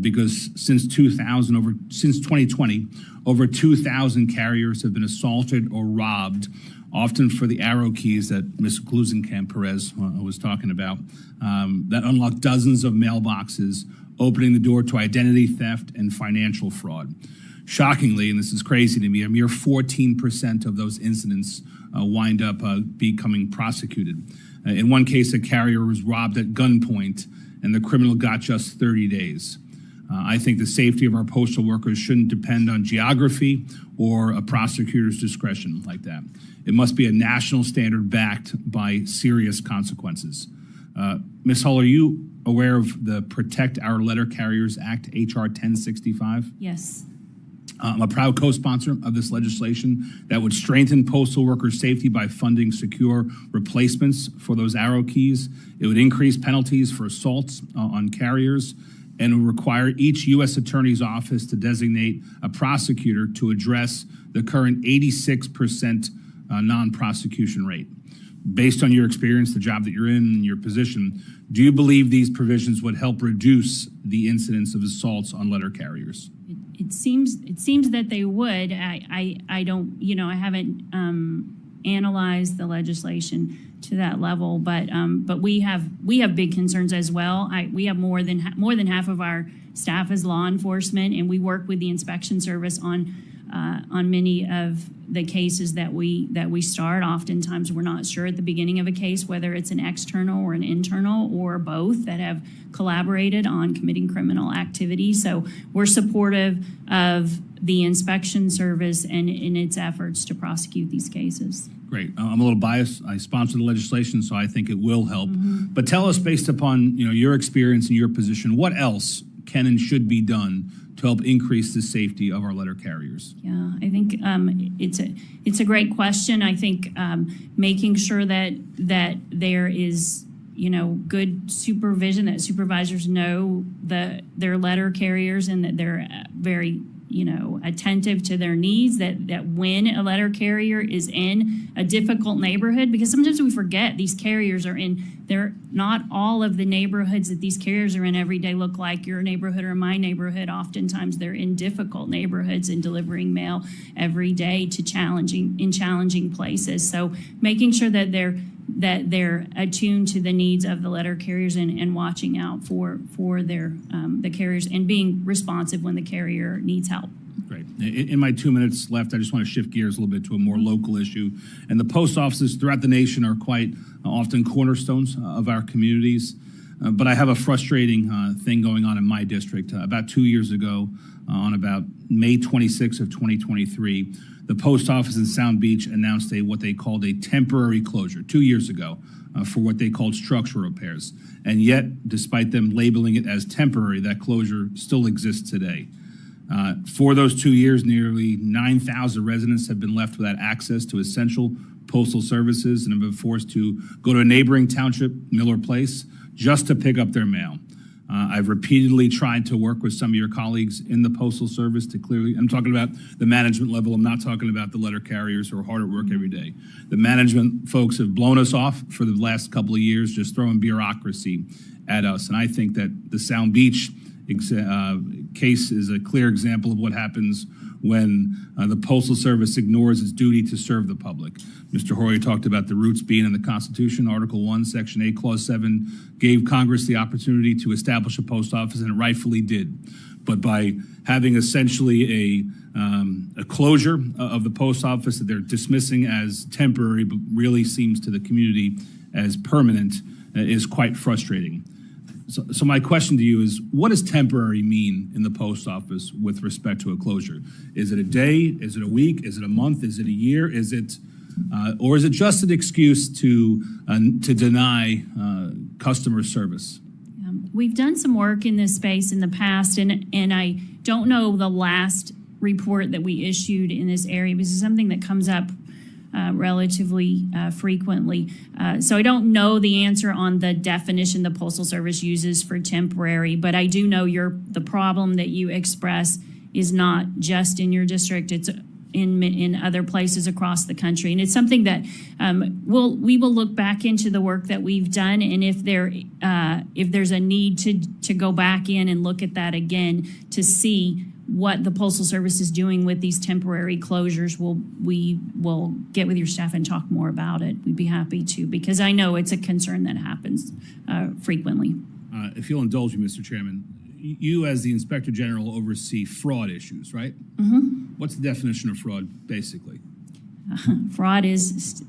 because since 2020, over 2,000 carriers have been assaulted or robbed, often for the arrow keys that Ms. Glusenkamp-Perez was talking about, that unlock dozens of mailboxes, opening the door to identity theft and financial fraud. Shockingly, and this is crazy to me, a mere 14% of those incidents wind up becoming prosecuted. In one case, a carrier was robbed at gunpoint, and the criminal got just 30 days. I think the safety of our postal workers shouldn't depend on geography or a prosecutor's discretion like that. It must be a national standard backed by serious consequences. Ms. Hull, are you aware of the Protect Our Letter Carriers Act, H.R. 1065? Yes. I'm a proud co-sponsor of this legislation that would strengthen postal workers' safety by funding secure replacements for those arrow keys. It would increase penalties for assaults on carriers, and it would require each U.S. Attorney's Office to designate a prosecutor to address the current 86% non-prosecution rate. Based on your experience, the job that you're in, and your position, do you believe these provisions would help reduce the incidence of assaults on letter carriers? It seems that they would. I don't, I haven't analyzed the legislation to that level, but we have big concerns as well. We have more than half of our staff is law enforcement, and we work with the inspection service on many of the cases that we start. Oftentimes, we're not sure at the beginning of a case whether it's an external or an internal or both that have collaborated on committing criminal activity. So we're supportive of the inspection service and in its efforts to prosecute these cases. Great. I'm a little biased. I sponsor the legislation, so I think it will help. But tell us, based upon your experience and your position, what else can and should be done to help increase the safety of our letter carriers? Yeah, I think it's a great question. I think making sure that there is good supervision, that supervisors know their letter carriers and that they're very attentive to their needs, that when a letter carrier is in a difficult neighborhood, because sometimes we forget these carriers are in, they're not all of the neighborhoods that these carriers are in every day look like your neighborhood or my neighborhood. Oftentimes they're in difficult neighborhoods and delivering mail every day to challenging places. So making sure that they're attuned to the needs of the letter carriers and watching out for their the carriers and being responsive when the carrier needs help. Great. In my 2 minutes left, I just want to shift gears a little bit to a more local issue. And the post offices throughout the nation are quite often cornerstones of our communities. But I have a frustrating thing going on in my district. About 2 years ago, on about May 26th of 2023, the post office in Sound Beach announced what they called a temporary closure 2 years ago for what they called structural repairs. And yet, despite them labeling it as temporary, that closure still exists today. For those 2 years, nearly 9,000 residents have been left without access to essential postal services and have been forced to go to a neighboring township, Miller Place, just to pick up their mail. I've repeatedly tried to work with some of your colleagues in the Postal Service to clearly, I'm talking about the management level, I'm not talking about the letter carriers who are hard at work every day. The management folks have blown us off for the last couple of years, just throwing bureaucracy at us. And I think that the Sound Beach case is a clear example of what happens when the Postal Service ignores its duty to serve the public. Mr. Hoyer talked about the roots being in the Constitution. Article 1, Section 8, Clause 7 gave Congress the opportunity to establish a post office, and it rightfully did. But by having essentially a closure of the post office that they're dismissing as temporary, but really seems to the community as permanent, is quite frustrating. So my question to you is, what does temporary mean in the post office with respect to a closure? Is it a day? Is it a week? Is it a month? Is it a year? Is it, or is it just an excuse to deny customer service? We've done some work in this space in the past, and I don't know the last report that we issued in this area because it's something that comes up relatively frequently. So I don't know the answer on the definition the Postal Service uses for temporary, but I do know the problem that you express is not just in your district, it's in other places across the country. And it's something that we will look back into the work that we've done, and if there's a need to go back in and look at that again to see what the Postal Service is doing with these temporary closures, we will get with your staff and talk more about it. We'd be happy to, because I know it's a concern that happens frequently. If you'll indulge me, Mr. Chairman, you as the Inspector General oversee fraud issues, right? What's the definition of fraud, basically? Fraud is,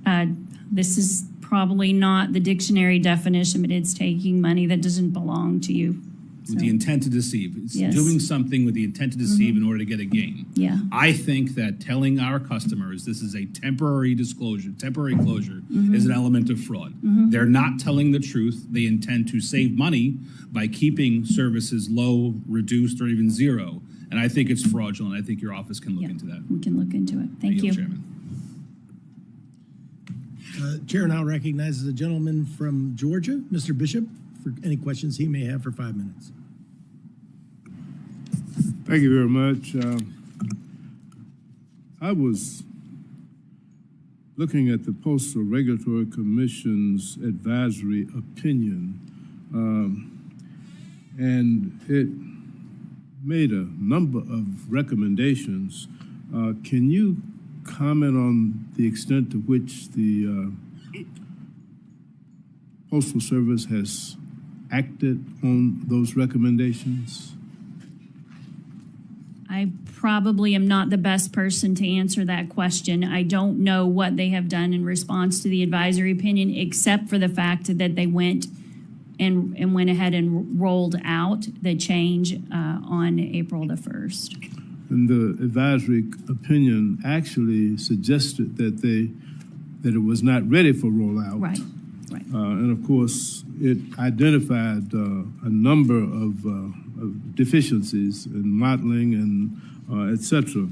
this is probably not the dictionary definition, but it's taking money that doesn't belong to you. With the intent to deceive. It's Yes. doing something with the intent to deceive in order to get a gain. Yeah. I think that telling our customers this is a temporary closure is an element of fraud. They're not telling the truth. They intend to save money by keeping services low, reduced, or even zero. And I think it's fraudulent. I think your office can look into that. We can look into it. Thank you. Chairman. Chair now recognizes the gentleman from Georgia, Mr. Bishop, for any questions he may have for 5 minutes. Thank you very much. I was looking at the Postal Regulatory Commission's advisory opinion, and it made a number of recommendations. Can you comment on the extent to which the Postal Service has acted on those recommendations? I probably am not the best person to answer that question. I don't know what they have done in response to the advisory opinion, except for the fact that they went ahead and rolled out the change on April the 1st. And the advisory opinion actually suggested that it was not ready for rollout. Right. And of course, it identified a number of deficiencies in modeling and et cetera.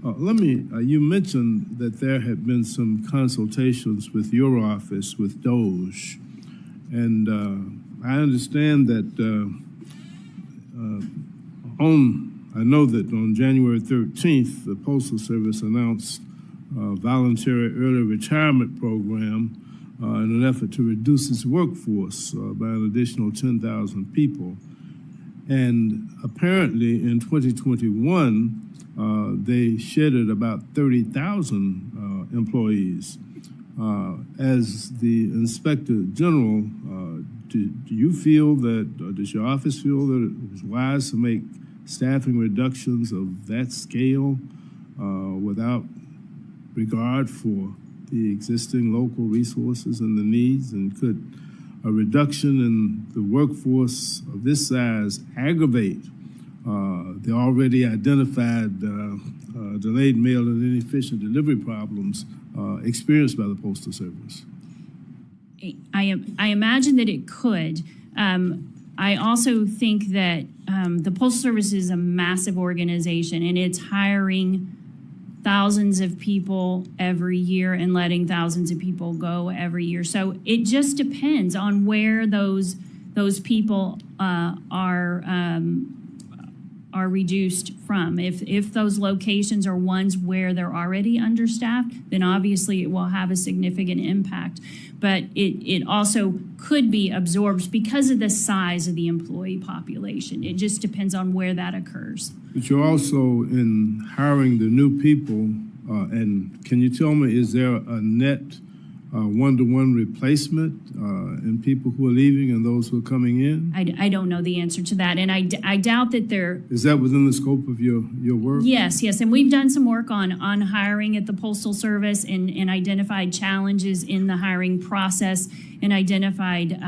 You mentioned that there had been some consultations with your office, with DOJ. And I understand that I know that on January 13th, the Postal Service announced a voluntary early retirement program in an effort to reduce its workforce by an additional 10,000 people. And apparently in 2021, they shedded about 30,000 employees. As the Inspector General, do you feel that, or does your office feel that it was wise to make staffing reductions of that scale without regard for the existing local resources and the needs? And could a reduction in the workforce of this size aggravate the already identified delayed mail and inefficient delivery problems experienced by the Postal Service? I imagine that it could. I also think that the Postal Service is a massive organization, and it's hiring thousands of people every year and letting thousands of people go every year. So it just depends on where those people are reduced from. If those locations are ones where they're already understaffed, then obviously it will have a significant impact. But it also could be absorbed because of the size of the employee population. It just depends on where that occurs. But you're also in hiring the new people, and can you tell me, is there a net one-to-one replacement in people who are leaving and those who are coming in? I don't know the answer to that, and I doubt that there. Is that within the scope of your work? Yes, and we've done some work on hiring at the Postal Service and identified challenges in the hiring process and identified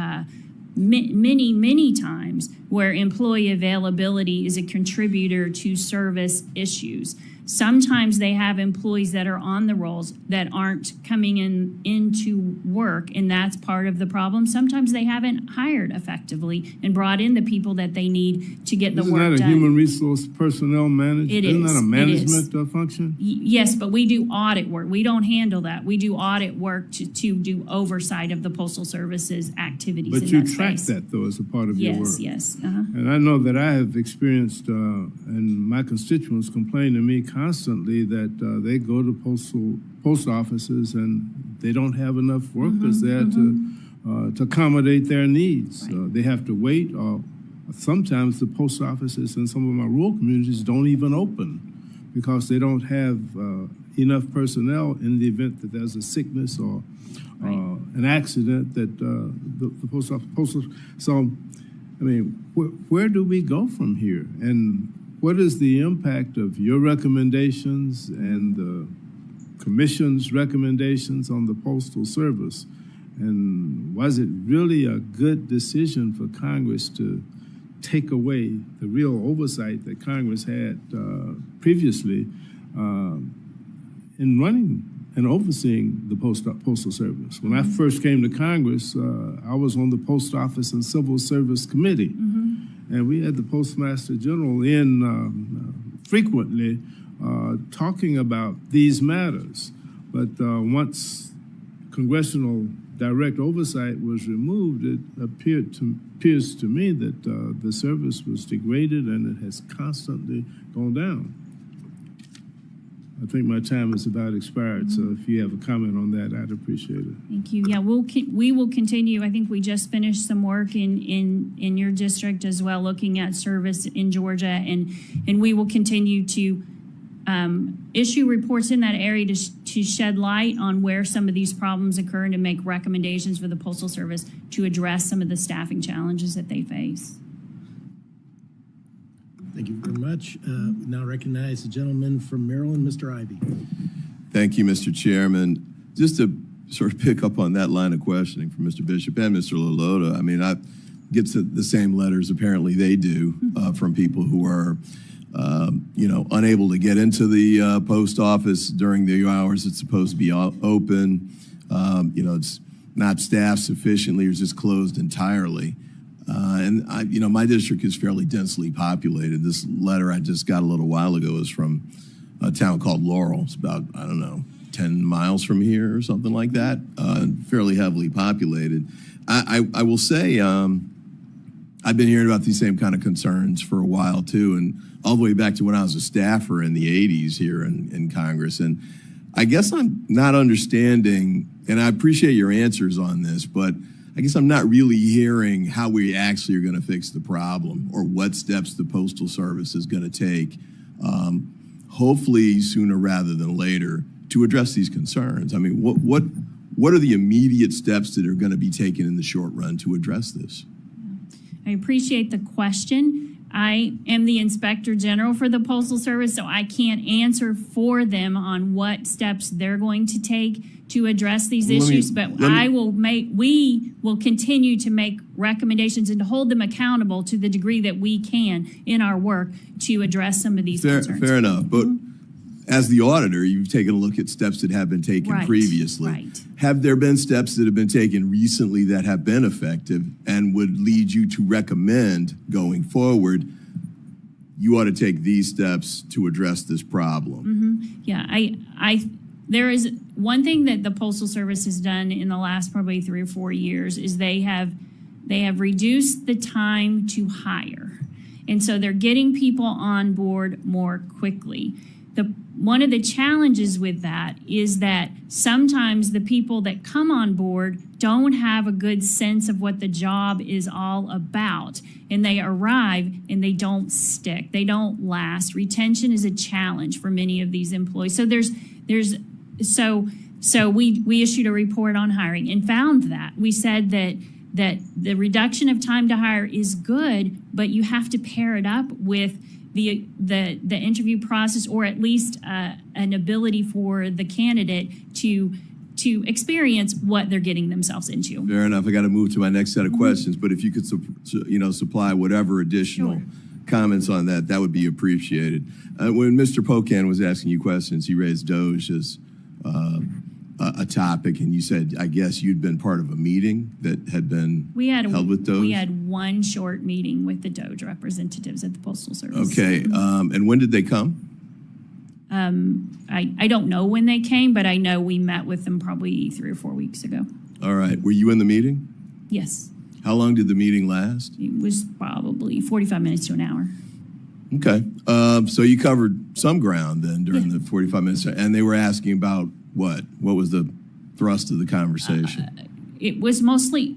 many times where employee availability is a contributor to service issues. Sometimes they have employees that are on the rolls that aren't coming into work, and that's part of the problem. Sometimes they haven't hired effectively and brought in the people that they need to get the work done. Isn't that a human resource personnel management? It is. Isn't that a management function? Yes, but we do audit work. We don't handle that. We do audit work to do oversight of the Postal Service's activities in that space. But you track that, though, as a part of your work. Yes. And I know that I have experienced, and my constituents complain to me constantly that they go to post offices and they don't have enough workers there to accommodate their needs. Right. They have to wait, or sometimes the post offices in some of my rural communities don't even open because they don't have enough personnel in the event that there's a sickness or an accident that the post office. So, I mean, where do we go from here? And what is the impact of your recommendations and the Commission's recommendations on the Postal Service? And was it really a good decision for Congress to take away the real oversight that Congress had previously in running and overseeing the Postal Service? When I first came to Congress, I was on the Post Office and Civil Service Committee. And we had the Postmaster General in frequently talking about these matters. But once congressional direct oversight was removed, it appears to me that the service was degraded and it has constantly gone down. I think my time is about expired, so if you have a comment on that, I'd appreciate it. Thank you. Yeah, we will continue. I think we just finished some work in your district as well, looking at service in Georgia, and we will continue to issue reports in that area to shed light on where some of these problems occur and to make recommendations for the Postal Service to address some of the staffing challenges that they face. Thank you very much. Now recognize the gentleman from Maryland, Mr. Ivey. Thank you, Mr. Chairman. Just to sort of pick up on that line of questioning from Mr. Bishop and Mr. Loloda, I mean, I get the same letters apparently they do from people who are, unable to get into the post office during the hours it's supposed to be open. It's not staffed sufficiently or just closed entirely. My district is fairly densely populated. This letter I just got a little while ago is from a town called Laurel. It's about, 10 miles from here or something like that, fairly heavily populated. I will say I've been hearing about these same kind of concerns for a while, too, and all the way back to when I was a staffer in the 80s here in Congress. And I guess I'm not understanding, and I appreciate your answers on this, but I guess I'm not really hearing how we actually are going to fix the problem or what steps the Postal Service is going to take, hopefully sooner rather than later, to address these concerns. I mean, what are the immediate steps that are going to be taken in the short run to address this? I appreciate the question. I am the Inspector General for the Postal Service, so I can't answer for them on what steps they're going to take to address these issues, but we will continue to make recommendations and to hold them accountable to the degree that we can in our work to address some of these concerns. Fair enough, but as the auditor, you've taken a look at steps that have been taken previously. Right. Have there been steps that have been taken recently that have been effective and would lead you to recommend going forward, you ought to take these steps to address this problem? Yeah, there is one thing that the Postal Service has done in the last probably 3 or 4 years is they have reduced the time to hire. And so they're getting people on board more quickly. One of the challenges with that is that sometimes the people that come on board don't have a good sense of what the job is all about. And they arrive and they don't stick. They don't last. Retention is a challenge for many of these employees. So we issued a report on hiring and found that. We said that the reduction of time to hire is good, but you have to pair it up with the interview process, or at least an ability for the candidate to experience what they're getting themselves into. Fair enough. I got to move to my next set of questions, but if you could, supply whatever additional comments on that, that would be appreciated. When Mr. Pocan was asking you questions, he raised Doge as a topic, and you said, I guess you'd been part of a meeting that had been held with Doge? We had one short meeting with the Doge representatives at the Postal Service. Okay, and when did they come? I don't know when they came, but I know we met with them probably 3 or 4 weeks ago. All right, were you in the meeting? Yes. How long did the meeting last? It was probably 45 minutes to an hour. Okay, so you covered some ground then during the 45 minutes, and they were asking about what? What was the thrust of the conversation? It was mostly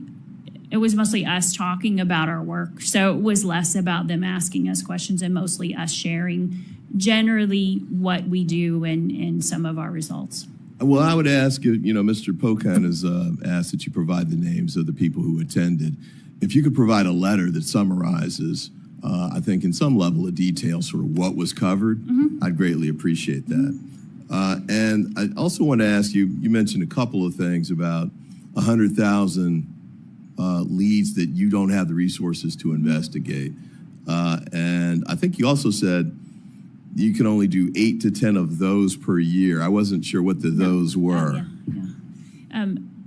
us talking about our work. So it was less about them asking us questions and mostly us sharing generally what we do and some of our results. Well, I would ask, Mr. Pocan has asked that you provide the names of the people who attended. If you could provide a letter that summarizes, I think in some level of detail, sort of what was covered, I'd greatly appreciate that. And I also want to ask you, you mentioned a couple of things about 100,000 leads that you don't have the resources to investigate. And I think you also said you can only do 8 to 10 of those per year. I wasn't sure what those were.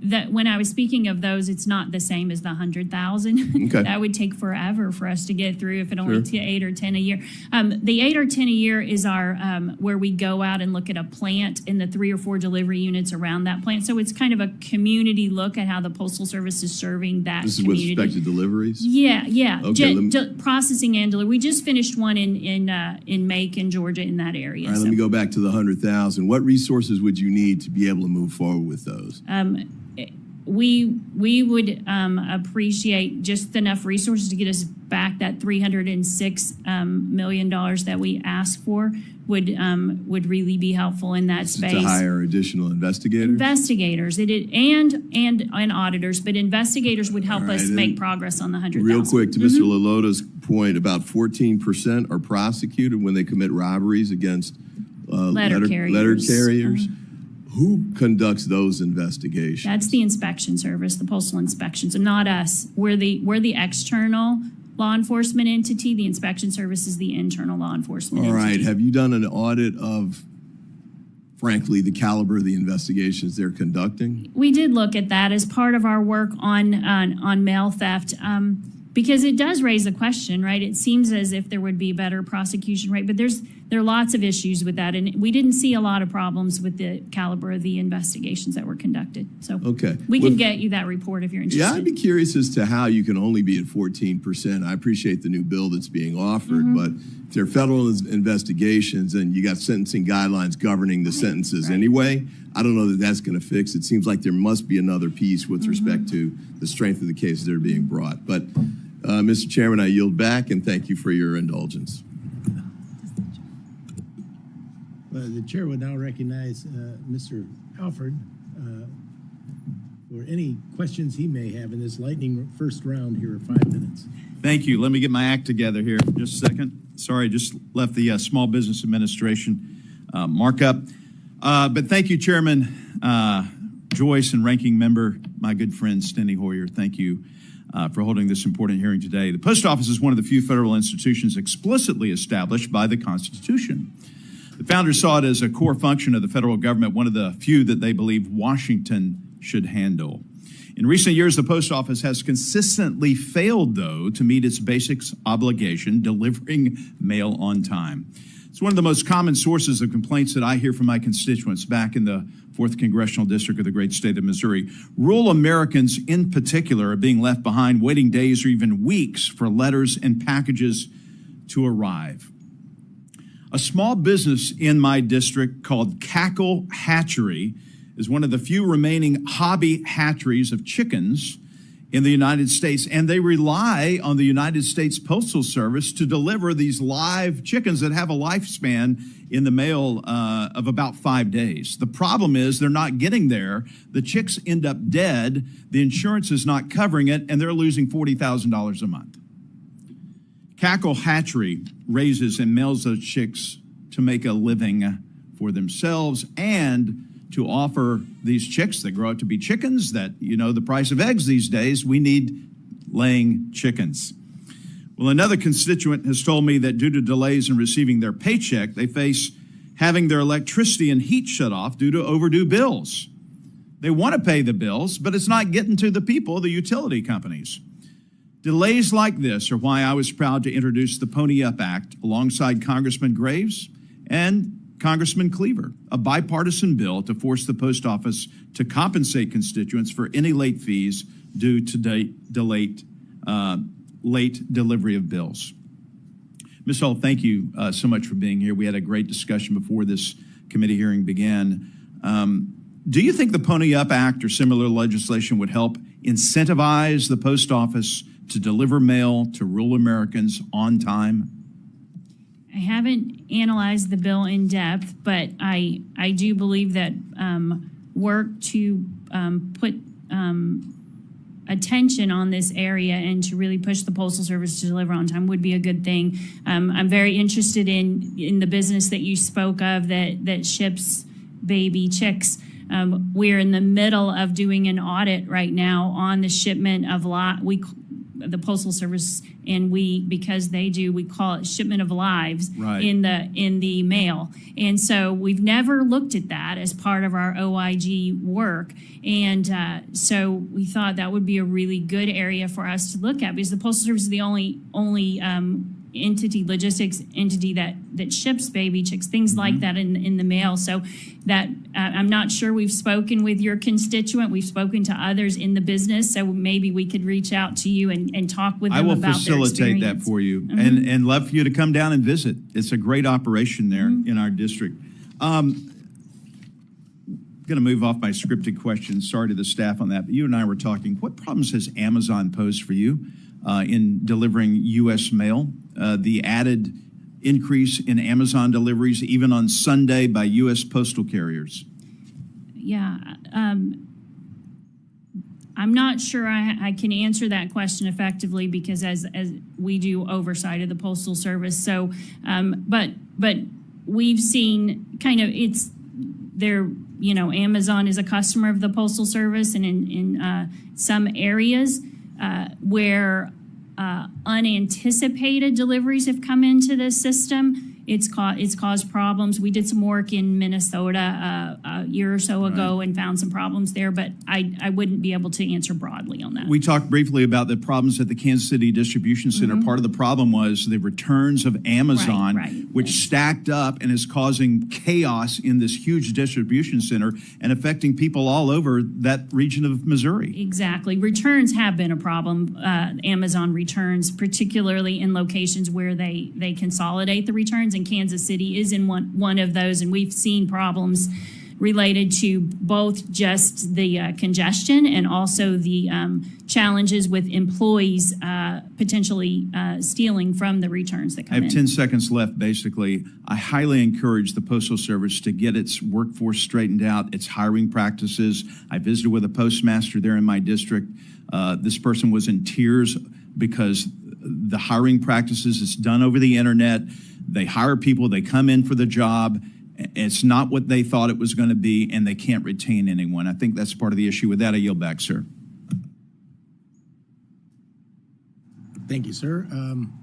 that when I was speaking of those, it's not the same as the 100,000. Okay. That would take forever for us to get through if it only Sure. took 8 or 10 a year. The 8 or 10 a year is our where we go out and look at a plant and the 3 or 4 delivery units around that plant. So it's kind of a community look at how the Postal Service is serving that This is with community. respect to deliveries? Yeah. Okay, let me- Processing and delivery. We just finished one in Macon, Georgia, in that area. All right, So, let me go back to the 100,000. What resources would you need to be able to move forward with those? we would appreciate just enough resources to get us back that $306 million that we asked for would really be helpful in that space. To hire additional investigators? Investigators, and auditors, but investigators would help All us right, make and progress on the 100,000. Real quick, to Mr. Lolota's point, about 14% are prosecuted when they commit robberies against Letter carriers. letter carriers. Who conducts those investigations? That's the inspection service, the postal inspections, and not us. We're the external law enforcement entity. The inspection service is the internal law enforcement All right. entity. Have you done an audit of, frankly, the caliber of the investigations they're conducting? We did look at that as part of our work on mail theft, because it does raise a question, right? It seems as if there would be a better prosecution rate, but there are lots of issues with that, and we didn't see a lot of problems with the caliber of the investigations that were conducted. So Okay. we Well, can get you that report if you're interested. Yeah, I'd be curious as to how you can only be at 14%. I appreciate the new bill that's being offered, but if there are federal investigations and you got sentencing guidelines governing the sentences anyway, I don't know that that's going to fix it. Seems like there must be another piece with respect to the strength of the cases that are being brought. But, Mr. Chairman, I yield back and thank you for your indulgence. The chair would now recognize Mr. Alford for any questions he may have in this lightning first round here of 5 minutes. Thank you. Let me get my act together here. Just a second. Sorry, just left the Small Business Administration markup. But thank you, Chairman Joyce and Ranking Member, my good friend Steny Hoyer. Thank you for holding this important hearing today. The Post Office is one of the few federal institutions explicitly established by the Constitution. The founders saw it as a core function of the federal government, one of the few that they believe Washington should handle. In recent years, the Post Office has consistently failed, though, to meet its basic obligation, delivering mail on time. It's one of the most common sources of complaints that I hear from my constituents back in the 4th Congressional District of the great state of Missouri. Rural Americans in particular are being left behind, waiting days or even weeks for letters and packages to arrive. A small business in my district called Cackle Hatchery is one of the few remaining hobby hatcheries of chickens in the United States, and they rely on the United States Postal Service to deliver these live chickens that have a lifespan in the mail of about 5 days. The problem is they're not getting there. The chicks end up dead. The insurance is not covering it, and they're losing $40,000 a month. Cackle Hatchery raises and mails those chicks to make a living for themselves and to offer these chicks that grow up to be chickens that, you know, the price of eggs these days, we need laying chickens. Well, another constituent has told me that due to delays in receiving their paycheck, they face having their electricity and heat shut off due to overdue bills. They want to pay the bills, but it's not getting to the people, the utility companies. Delays like this are why I was proud to introduce the Pony Up Act alongside Congressman Graves and Congressman Cleaver, a bipartisan bill to force the post office to compensate constituents for any late fees due to late delivery of bills. Ms. Hull, thank you so much for being here. We had a great discussion before this committee hearing began. Do you think the Pony Up Act or similar legislation would help incentivize the post office to deliver mail to rural Americans on time? I haven't analyzed the bill in depth, but I do believe that work to put attention on this area and to really push the Postal Service to deliver on time would be a good thing. I'm very interested in the business that you spoke of that ships baby chicks. We're in the middle of doing an audit right now on the shipment of the Postal Service, and because we call it shipment of lives Right. in the mail. And so we've never looked at that as part of our OIG work. And so we thought that would be a really good area for us to look at, because the Postal Service is the only logistics entity that ships baby chicks, things like that in the mail. So that I'm not sure we've spoken with your constituent. We've spoken to others in the business, so maybe we could reach out to you and talk with I them will about their facilitate that experience. for you, and love for you to come down and visit. It's a great operation there in our district. Going to move off my scripted questions. Sorry to the staff on that, but you and I were talking. What problems has Amazon posed for you in delivering U.S. mail? The added increase in Amazon deliveries, even on Sunday, by U.S. postal carriers. Yeah, I'm not sure I can answer that question effectively, because as we do oversight of the Postal Service. So, but we've seen kind of Amazon is a customer of the Postal Service, and in some areas where unanticipated deliveries have come into the system, it's caused problems. We did some work in Minnesota a year or so ago and found some problems there, but I wouldn't be able to answer broadly on that. We talked briefly about the problems at the Kansas City Distribution Center. Part of the problem was the returns of Amazon, which stacked up and is causing chaos in this huge distribution center and affecting people all over that region of Missouri. Exactly. Returns have been a problem. Amazon returns, particularly in locations where they consolidate the returns, and Kansas City is in one of those, and we've seen problems related to both just the congestion and also the challenges with employees potentially stealing from the returns that come in. I have 10 seconds left, basically. I highly encourage the Postal Service to get its workforce straightened out, its hiring practices. I visited with a postmaster there in my district. This person was in tears because the hiring practices is done over the internet. They hire people, they come in for the job. It's not what they thought it was going to be, and they can't retain anyone. I think that's part of the issue. With that, I yield back, sir. Thank you, sir.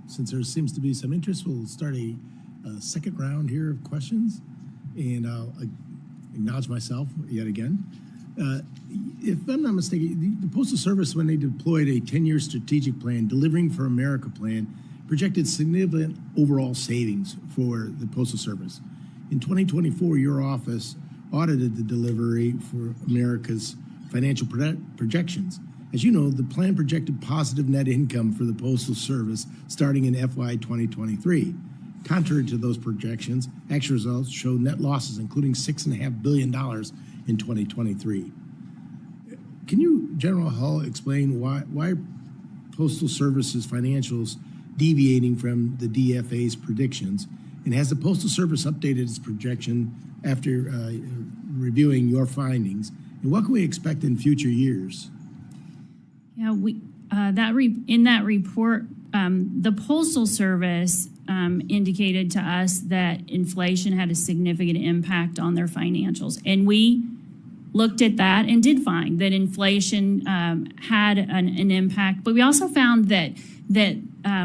Since there seems to be some interest, we'll start a second round here of questions, and I'll acknowledge myself yet again. If I'm not mistaken, the Postal Service, when they deployed a 10-year strategic plan, Delivering for America plan, projected significant overall savings for the Postal Service. In 2024, your office audited the Delivery for America's financial projections. As you know, the plan projected positive net income for the Postal Service starting in FY 2023. Contrary to those projections, actual results show net losses, including $6.5 billion in 2023. Can you, General Hull, explain why Postal Service's financials deviating from the DFA's predictions? And has the Postal Service updated its projection after reviewing your findings? And what can we expect in future years? Yeah, in that report, the Postal Service indicated to us that inflation had a significant impact on their financials. And we looked at that and did find that inflation had an impact. But we also found that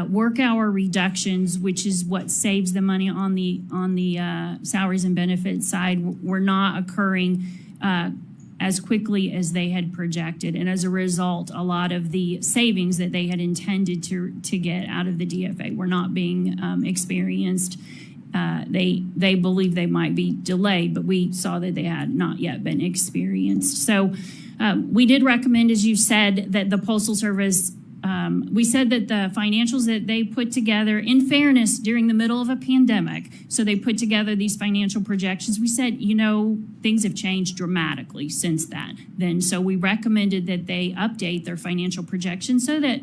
work hour reductions, which is what saves the money on the salaries and benefits side, were not occurring as quickly as they had projected. And as a result, a lot of the savings that they had intended to get out of the DFA were not being experienced. They believe they might be delayed, but we saw that they had not yet been experienced. So we did recommend, as you said, that the Postal Service, we said that the financials that they put together, in fairness, during the middle of a pandemic, so they put together these financial projections. We said, things have changed dramatically since then. So we recommended that they update their financial projections so that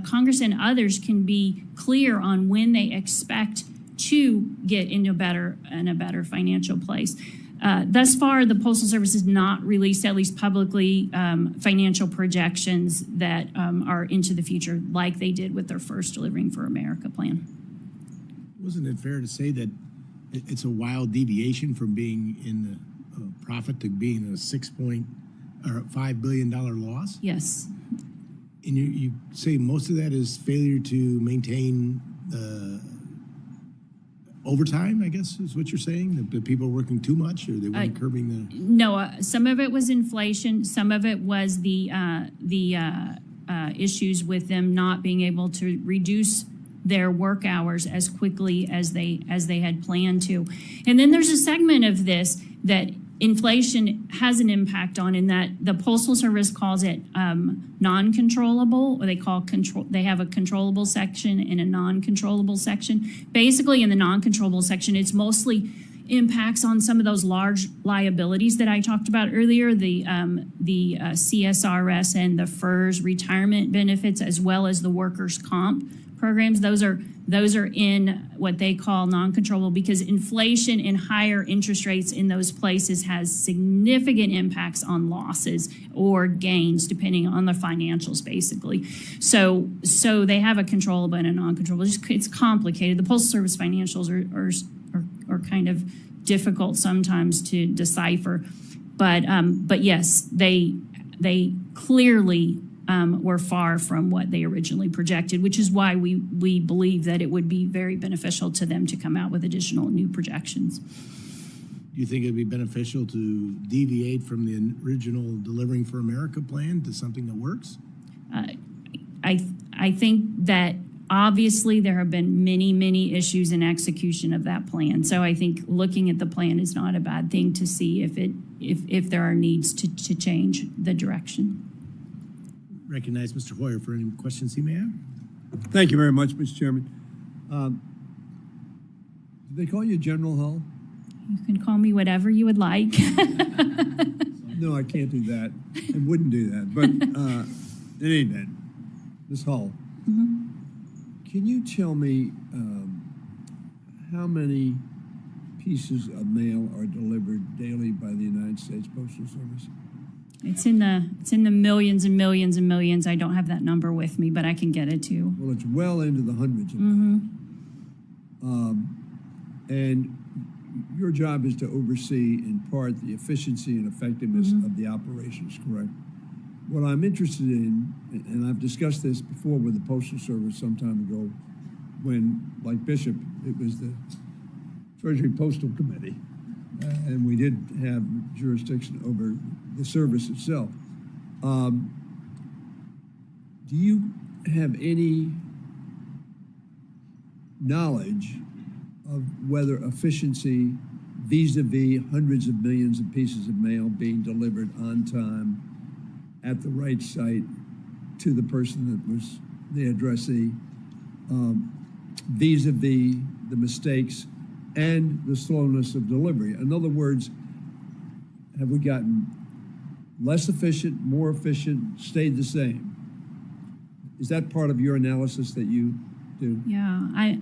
Congress and others can be clear on when they expect to get into a better financial place. Thus far, the Postal Service has not released, at least publicly, financial projections that are into the future, like they did with their first Delivering for America plan. Wasn't it fair to say that it's a wild deviation from being in the profit to being a $5 billion loss? Yes. And you say most of that is failure to maintain overtime, I guess, is what you're saying? The people are working too much, or they weren't curbing the... No, some of it was inflation. Some of it was the issues with them not being able to reduce their work hours as quickly as they had planned to. And then there's a segment of this that inflation has an impact on, in that the Postal Service calls it non-controllable, or they have a controllable section and a non-controllable section. Basically, in the non-controllable section, it's mostly impacts on some of those large liabilities that I talked about earlier, the CSRS and the FERS retirement benefits, as well as the workers' comp programs. Those are in what they call non-controllable, because inflation and higher interest rates in those places has significant impacts on losses or gains, depending on the financials, basically. So they have a controllable and a non-controllable. It's complicated. The Postal Service financials are kind of difficult sometimes to decipher, but yes, they clearly were far from what they originally projected, which is why we believe that it would be very beneficial to them to come out with additional new projections. Do you think it'd be beneficial to deviate from the original Delivering for America plan to something that works? I think that obviously there have been many issues in execution of that plan. So I think looking at the plan is not a bad thing to see if there are needs to change the direction. Recognize Mr. Hoyer for any questions he may have. Thank you very much, Mr. Chairman. Did they call you General Hull? You can call me whatever you would like. No, I can't do that. I wouldn't do that. But in any event, Ms. Hull, can you tell me how many pieces of mail are delivered daily by the United States Postal Service? It's in the millions and millions and millions. I don't have that number with me, but I can get it to you. Well, it's well into the hundreds of millions. And your job is to oversee, in part, the efficiency and effectiveness of the operations, correct? What I'm interested in, and I've discussed this before with the Postal Service some time ago, when, like Bishop, it was the Treasury Postal Committee, and we did have jurisdiction over the service itself. Do you have any knowledge of whether efficiency vis-a-vis hundreds of millions of pieces of mail being delivered on time at the right site to the person that was the addressee, vis-a-vis the mistakes and the slowness of delivery? In other words, have we gotten less efficient, more efficient, stayed the same? Is that part of your analysis that you do? Yeah,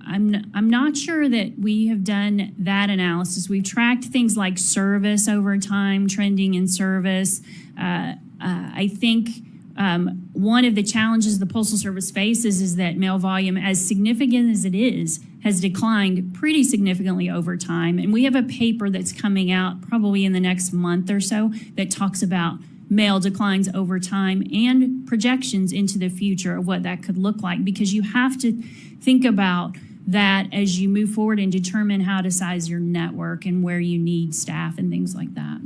I'm not sure that we have done that analysis. We've tracked things like service over time, trending in service. I think one of the challenges the Postal Service faces is that mail volume, as significant as it is, has declined pretty significantly over time. And we have a paper that's coming out probably in the next month or so that talks about mail declines over time and projections into the future of what that could look like, because you have to think about that as you move forward and determine how to size your network and where you need staff and things like that.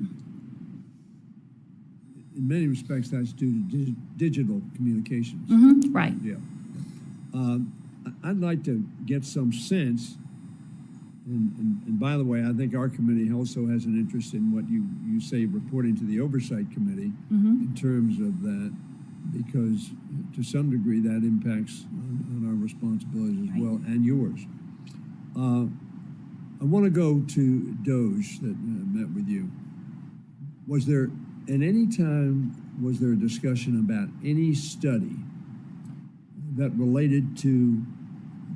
In many respects, that's due to digital communications. Right. Yeah. I'd like to get some sense, and by the way, I think our committee also has an interest in what you say reporting to the Oversight Committee in terms of that, because to some degree that impacts on our responsibilities as well, and yours. I want to go to DOJ that met with you. Was there, at any time, was there a discussion about any study that related to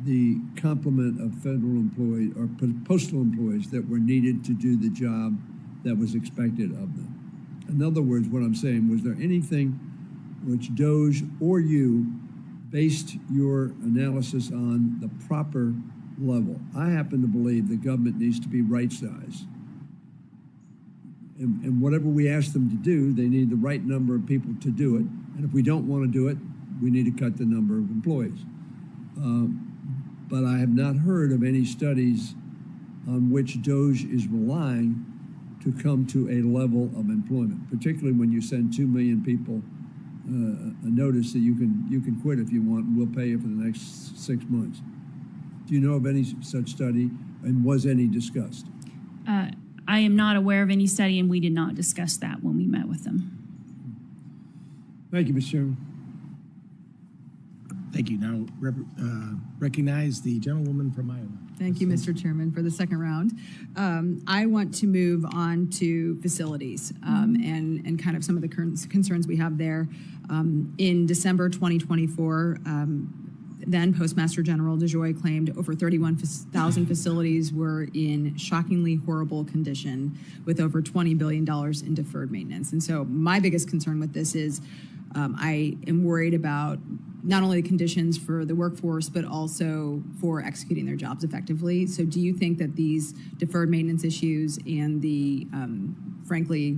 the complement of federal employees or postal employees that were needed to do the job that was expected of them? In other words, what I'm saying, was there anything which DOJ or you based your analysis on the proper level? I happen to believe the government needs to be right size. And whatever we ask them to do, they need the right number of people to do it. And if we don't want to do it, we need to cut the number of employees. But I have not heard of any studies on which DOGE is relying to come to a level of employment, particularly when you send 2 million people a notice that you can quit if you want, and we'll pay you for the next 6 months. Do you know of any such study, and was any discussed? I am not aware of any study, and we did not discuss that when we met with them. Thank you, Mr. Chairman. Thank you. Now recognize the gentlewoman from Iowa. Thank you, Mr. Chairman, for the second round. I want to move on to facilities and kind of some of the current concerns we have there. In December 2024, then Postmaster General DeJoy claimed over 31,000 facilities were in shockingly horrible condition with over $20 billion in deferred maintenance. And so my biggest concern with this is I am worried about not only the conditions for the workforce, but also for executing their jobs effectively. So do you think that these deferred maintenance issues and the, frankly,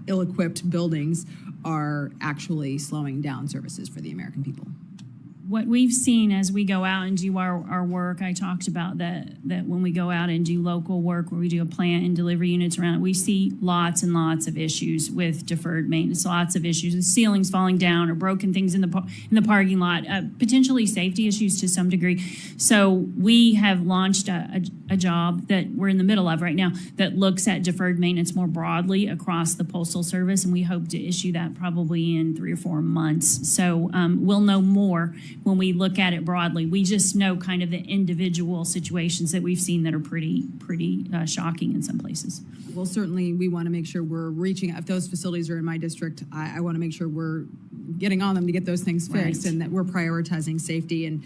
ill-equipped buildings are actually slowing down services for the American people? What we've seen as we go out and do our work, I talked about that when we go out and do local work where we do a plant and delivery units around it, we see lots and lots of issues with deferred maintenance, lots of issues with ceilings falling down or broken things in the parking lot, potentially safety issues to some degree. So we have launched a job that we're in the middle of right now that looks at deferred maintenance more broadly across the Postal Service, and we hope to issue that probably in 3 or 4 months. So we'll know more when we look at it broadly. We just know kind of the individual situations that we've seen that are pretty shocking in some places. Well, certainly we want to make sure we're reaching, if those facilities are in my district, I want to make sure we're getting on them to get those things fixed, Right. and that we're prioritizing safety. And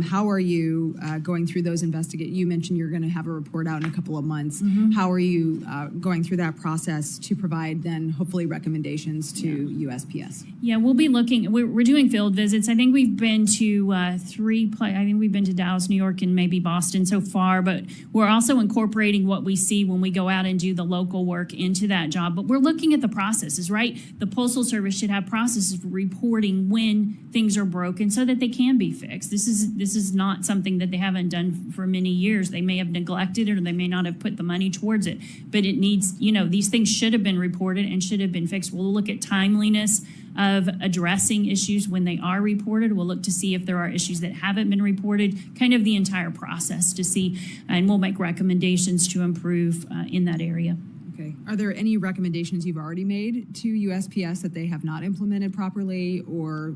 how are you going through those investigations? You mentioned you're going to have a report out in a couple of months. Mm-hmm. How are you going through that process to provide then hopefully recommendations to USPS? Yeah, we'll be looking. We're doing field visits. I think we've been to I think we've been to Dallas, New York, and maybe Boston so far. But we're also incorporating what we see when we go out and do the local work into that job. But we're looking at the processes, right? The Postal Service should have processes for reporting when things are broken so that they can be fixed. This is not something that they haven't done for many years. They may have neglected it, or they may not have put the money towards it. But it needs, these things should have been reported and should have been fixed. We'll look at timeliness of addressing issues when they are reported. We'll look to see if there are issues that haven't been reported, kind of the entire process to see, and we'll make recommendations to improve in that area. Okay. Are there any recommendations you've already made to USPS that they have not implemented properly, or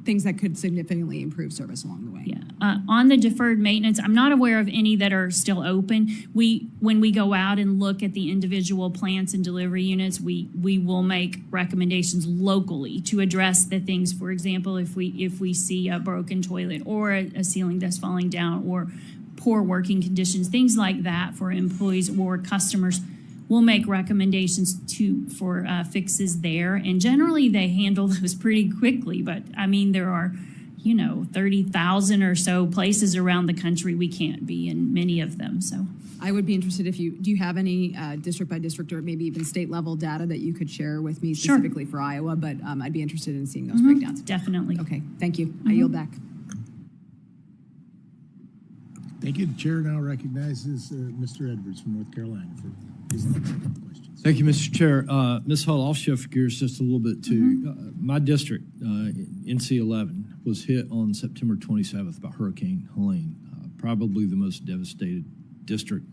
things that could significantly improve service along the way? Yeah. On the deferred maintenance, I'm not aware of any that are still open. When we go out and look at the individual plants and delivery units, we will make recommendations locally to address the things. For example, if we see a broken toilet or a ceiling that's falling down or poor working conditions, things like that for employees or customers, we'll make recommendations for fixes there. And generally they handle those pretty quickly. But I mean, there are 30,000 or so places around the country we can't be in, many of them. So I would be interested do you have any district by district or maybe even state level data that you could share with me specifically for Iowa, but I'd be interested in seeing those breakdowns. Definitely. Okay, thank you. I yield back. Thank you. The chair now recognizes Mr. Edwards from North Carolina for his questions. Thank you, Mr. Chair. Ms. Hull, I'll shift gears just a little bit too. My district, NC11, was hit on September 27th by Hurricane Helene, probably the most devastated district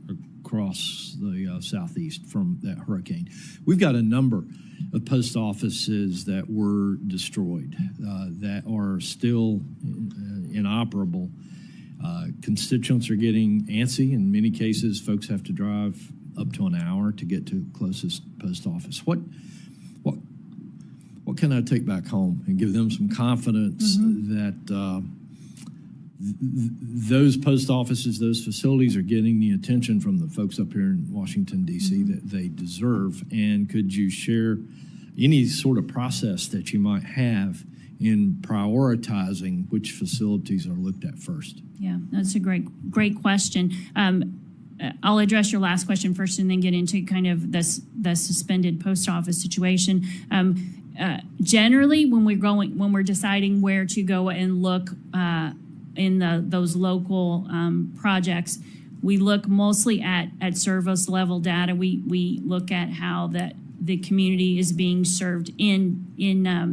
across the southeast from that hurricane. We've got a number of post offices that were destroyed that are still inoperable. Constituents are getting antsy. In many cases, folks have to drive up to an hour to get to the closest post office. What can I take back home and give them some confidence that those post offices, those facilities are getting the attention from the folks up here in Washington, D.C. that they deserve? And could you share any sort of process that you might have in prioritizing which facilities are looked at first? Yeah, that's a great question. I'll address your last question first and then get into kind of the suspended post office situation. generally, when we're deciding where to go and look in those local projects, we look mostly at service level data. We look at how the community is being served in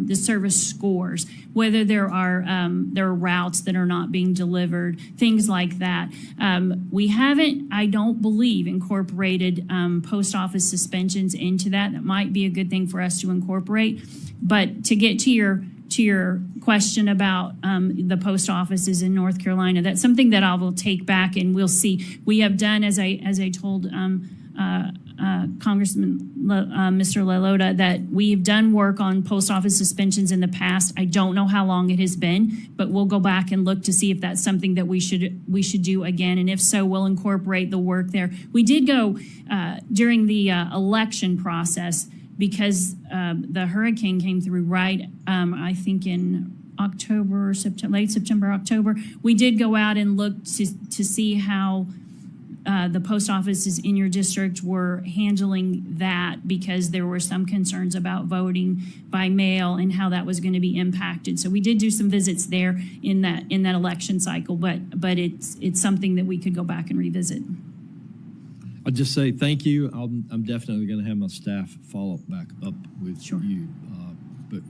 the service scores, whether there are routes that are not being delivered, things like that. We haven't, I don't believe, incorporated post office suspensions into that. That might be a good thing for us to incorporate. But to get to your question about the post offices in North Carolina, that's something that I will take back and we'll see. We have done, as I told Congressman Mr. LaLota, that we've done work on post office suspensions in the past. I don't know how long it has been, but we'll go back and look to see if that's something that we should do again, and if so, we'll incorporate the work there. We did go during the election process because the hurricane came through right, I think in October, September, late September, October. We did go out and look to see how the post offices in your district were handling that, because there were some concerns about voting by mail and how that was going to be impacted. So we did do some visits there in that election cycle, but it's something that we could go back and revisit. I'll just say thank you. I'm definitely going to have my staff follow back up with you, but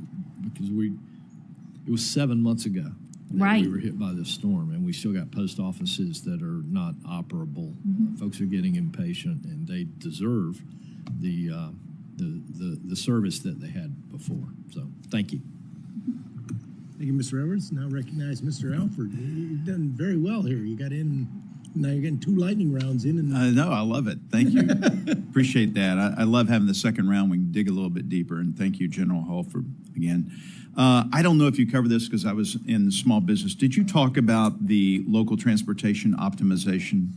because it was 7 months ago. Right. We were hit by this storm, and we still got post offices that are not operable. Folks are getting impatient, and they deserve the service that they had before. So, thank you. Thank you, Mr. Edwards. Now recognize Mr. Alford. You've done very well here. You got in. Now you're getting 2 lightning rounds in. And No, I love it. Thank you. Appreciate that. I love having the second round. We can dig a little bit deeper. And thank you, General Hall, for, again. I don't know if you covered this because I was in small business. Did you talk about the local transportation optimization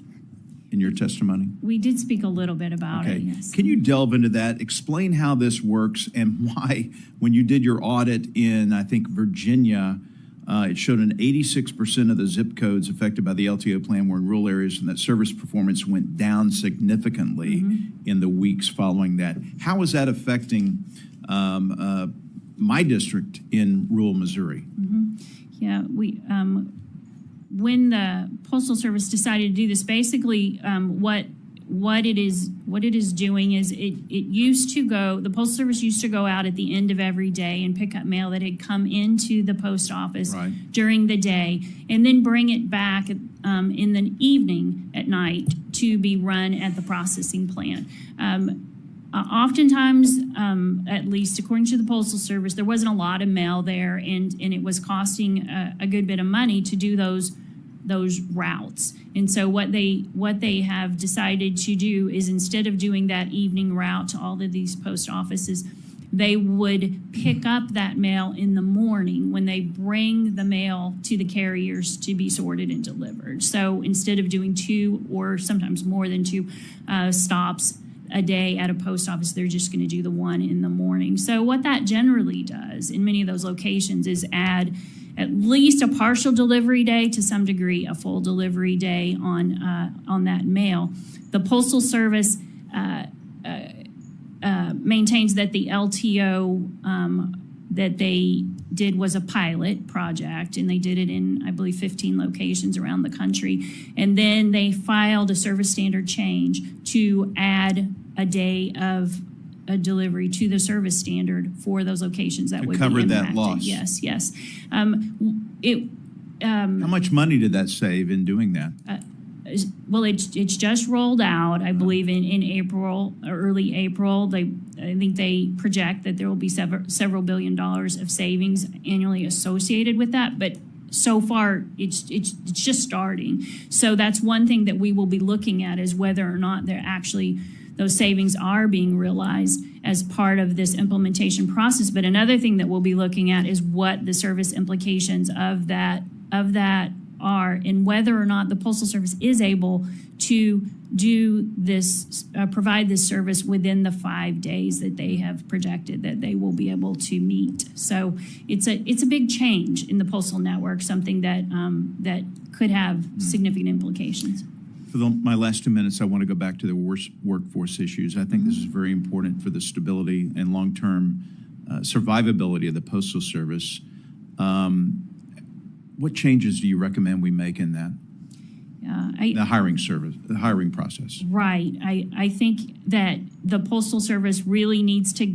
in your testimony? We did speak a little bit about it, yes. Can you delve into that? Explain how this works and why, when you did your audit in, I think, Virginia, it showed an 86% of the zip codes affected by the LTO plan were in rural areas, and that service performance went down significantly in the weeks following that. How is that affecting my district in rural Missouri? Yeah, we when the Postal Service decided to do this, basically what it is doing is it used to go, the Postal Service used to go out at the end of every day and pick up mail that had come into the post office during the day, and then bring it back in the evening at night to be run at the processing plant. Oftentimes, at least according to the Postal Service, there wasn't a lot of mail there, and it was costing a good bit of money to do those routes. And so what they have decided to do is, instead of doing that evening route to all of these post offices, they would pick up that mail in the morning when they bring the mail to the carriers to be sorted and delivered. So instead of doing 2 or sometimes more than 2 stops a day at a post office, they're just going to do the one in the morning. So what that generally does in many of those locations is add at least a partial delivery day, to some degree a full delivery day on that mail. The Postal Service maintains that the LTO that they did was a pilot project, and they did it in, I believe, 15 locations around the country. And then they filed a service standard change to add a day of a delivery to the service standard for those locations that would cover be that impacted. loss. Yes. How much money did that save in doing that? Well, it's just rolled out, I believe, in April, or early April. I think they project that there will be several billion dollars of savings annually associated with that. But so far, it's just starting. So that's one thing that we will be looking at, is whether or not those savings are being realized as part of this implementation process. But another thing that we'll be looking at is what the service implications of that are, and whether or not the Postal Service is able to do this, provide this service within the 5 days that they have projected that they will be able to meet. So it's a big change in the postal network, something that could have significant implications. For my last 2 minutes, I want to go back to the workforce issues. I think this is very important for the stability and long-term survivability of the Postal Service. What changes do you recommend we make in that? The hiring process. Right. I think that the Postal Service really needs to,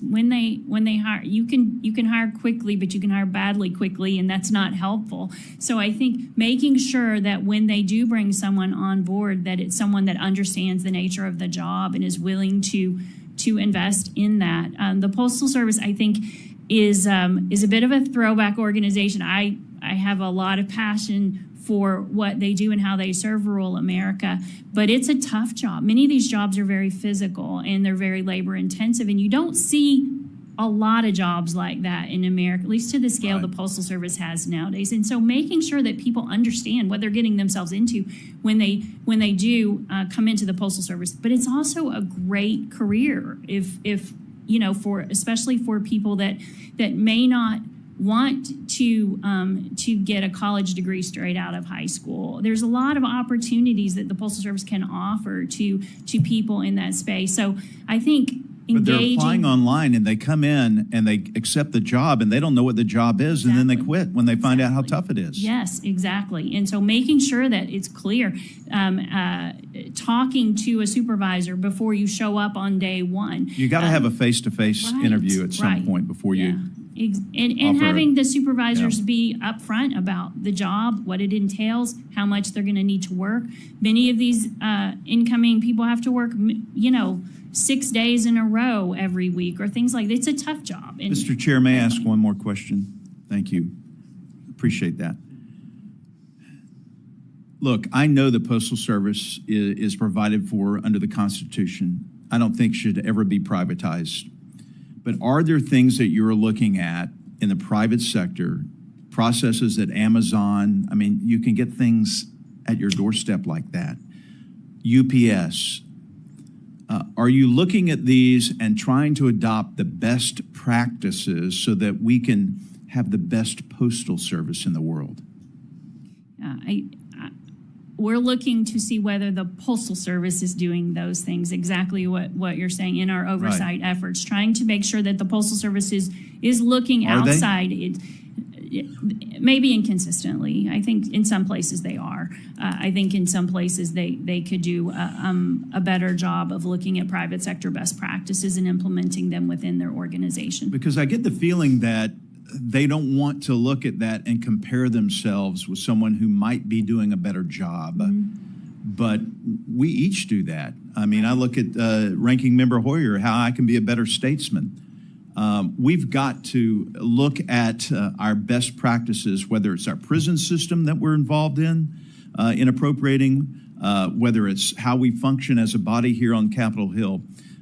when they hire, you can hire quickly, but you can hire badly quickly, and that's not helpful. So I think making sure that when they do bring someone on board, that it's someone that understands the nature of the job and is willing to invest in that. The Postal Service, I think, is a bit of a throwback organization. I have a lot of passion for what they do and how they serve rural America, but it's a tough job. Many of these jobs are very physical and they're very labor intensive, and you don't see a lot of jobs like that in America, at least to the scale the Postal Service has nowadays. And so making sure that people understand what they're getting themselves into when they do come into the Postal Service. But it's also a great career if you know, especially for people that may not want to get a college degree straight out of high school. There's a lot of opportunities that the Postal Service can offer to people in that space. So I think But they're applying online and they come in and they accept the job and they don't know what the job is, and then they quit when they find out how tough it is. Yes, exactly. And so making sure that it's clear, talking to a supervisor before you show up on day one. You got to have a face-to-face interview at some point before you. And having the supervisors be upfront about the job, what it entails, how much they're going to need to work. Many of these incoming people have to work, 6 days in a row every week or things like that. It's a tough job. And Mr. Chair, may I ask one more question? Thank you. Appreciate that. Look, I know the Postal Service is provided for under the Constitution. I don't think should ever be privatized. But are there things that you're looking at in the private sector, processes that Amazon, I mean, you can get things at your doorstep like that. UPS, are you looking at these and trying to adopt the best practices so that we can have the best postal service in the world? We're looking to see whether the Postal Service is doing those things, exactly what you're saying in our oversight efforts, trying to make sure that the Postal Service is looking outside. Maybe inconsistently. I think in some places they are. I think in some places they could do a better job of looking at private sector best practices and implementing them within their organization. Because I get the feeling that they don't want to look at that and compare themselves with someone who might be doing a better job. But we each do that. I mean, I look at Ranking Member Hoyer, how I can be a better statesman. We've got to look at our best practices, whether it's our prison system that we're involved in appropriating, whether it's how we function as a body here on Capitol Hill.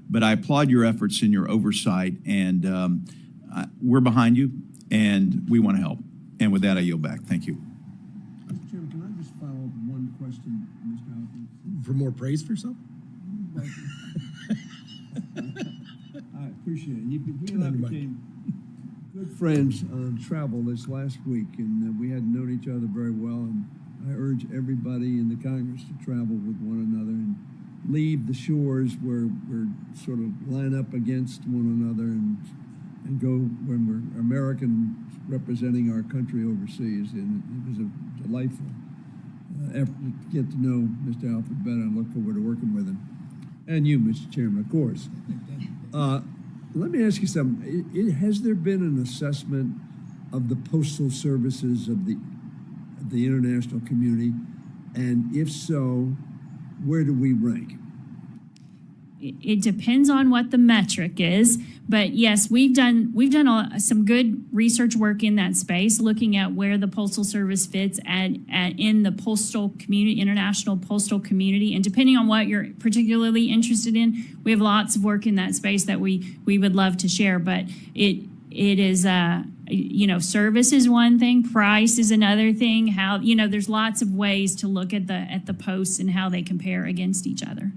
But I applaud your efforts and your oversight, and we're behind you, and we want to help. And with that, I yield back. Thank you. Mr. Chairman, can I just follow up one question, Mr. Alford? For more praise for yourself? I appreciate it. We and I became good friends on travel this last week, and we hadn't known each other very well. And I urge everybody in the Congress to travel with one another and leave the shores where we're sort of line up against one another and go when we're American representing our country overseas. And it was a delightful effort to get to know Mr. Alford better and look forward to working with him. And you, Mr. Chairman, of course. Let me ask you something. Has there been an assessment of the postal services of the international community? And if so, where do we rank? It depends on what the metric is, but yes, we've done some good research work in that space, looking at where the Postal Service fits in the postal community, international postal community, and depending on what you're particularly interested in, we have lots of work in that space that we would love to share. But it is service is one thing, price is another thing. How there's lots of ways to look at the posts and how they compare against each other.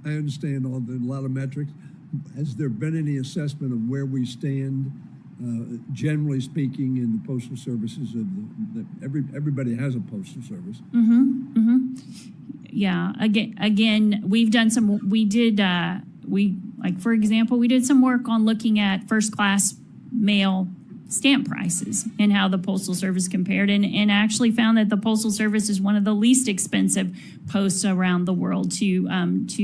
I understand a lot of metrics. Has there been any assessment of where we stand, generally speaking, in the postal services of everybody has a postal service? Yeah, again, we've done some, we did, for example, we did some work on looking at first-class mail stamp prices and how the Postal Service compared, and actually found that the Postal Service is one of the least expensive posts around the world to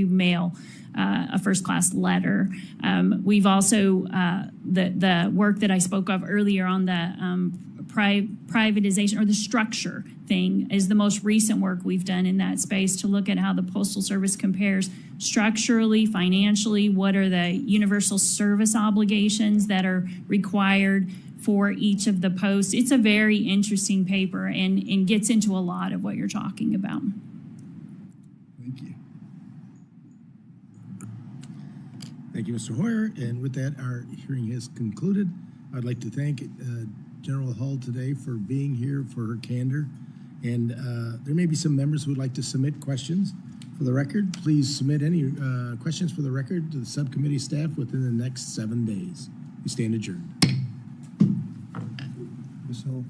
mail a first-class letter. We've also, the work that I spoke of earlier on the privatization or the structure thing is the most recent work we've done in that space to look at how the Postal Service compares structurally, financially, what are the universal service obligations that are required for each of the posts. It's a very interesting paper and gets into a lot of what you're talking about. Thank you. Thank you, Mr. Hoyer. And with that, our hearing has concluded. I'd like to thank General Hull today for being here, for her candor. And there may be some members who would like to submit questions for the record. Please submit any questions for the record to the subcommittee staff within the next 7 days. We stand adjourned. Ms. Hull?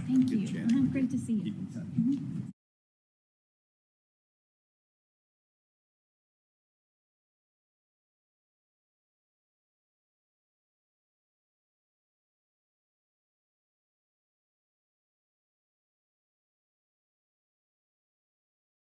Thank you. Great to see you.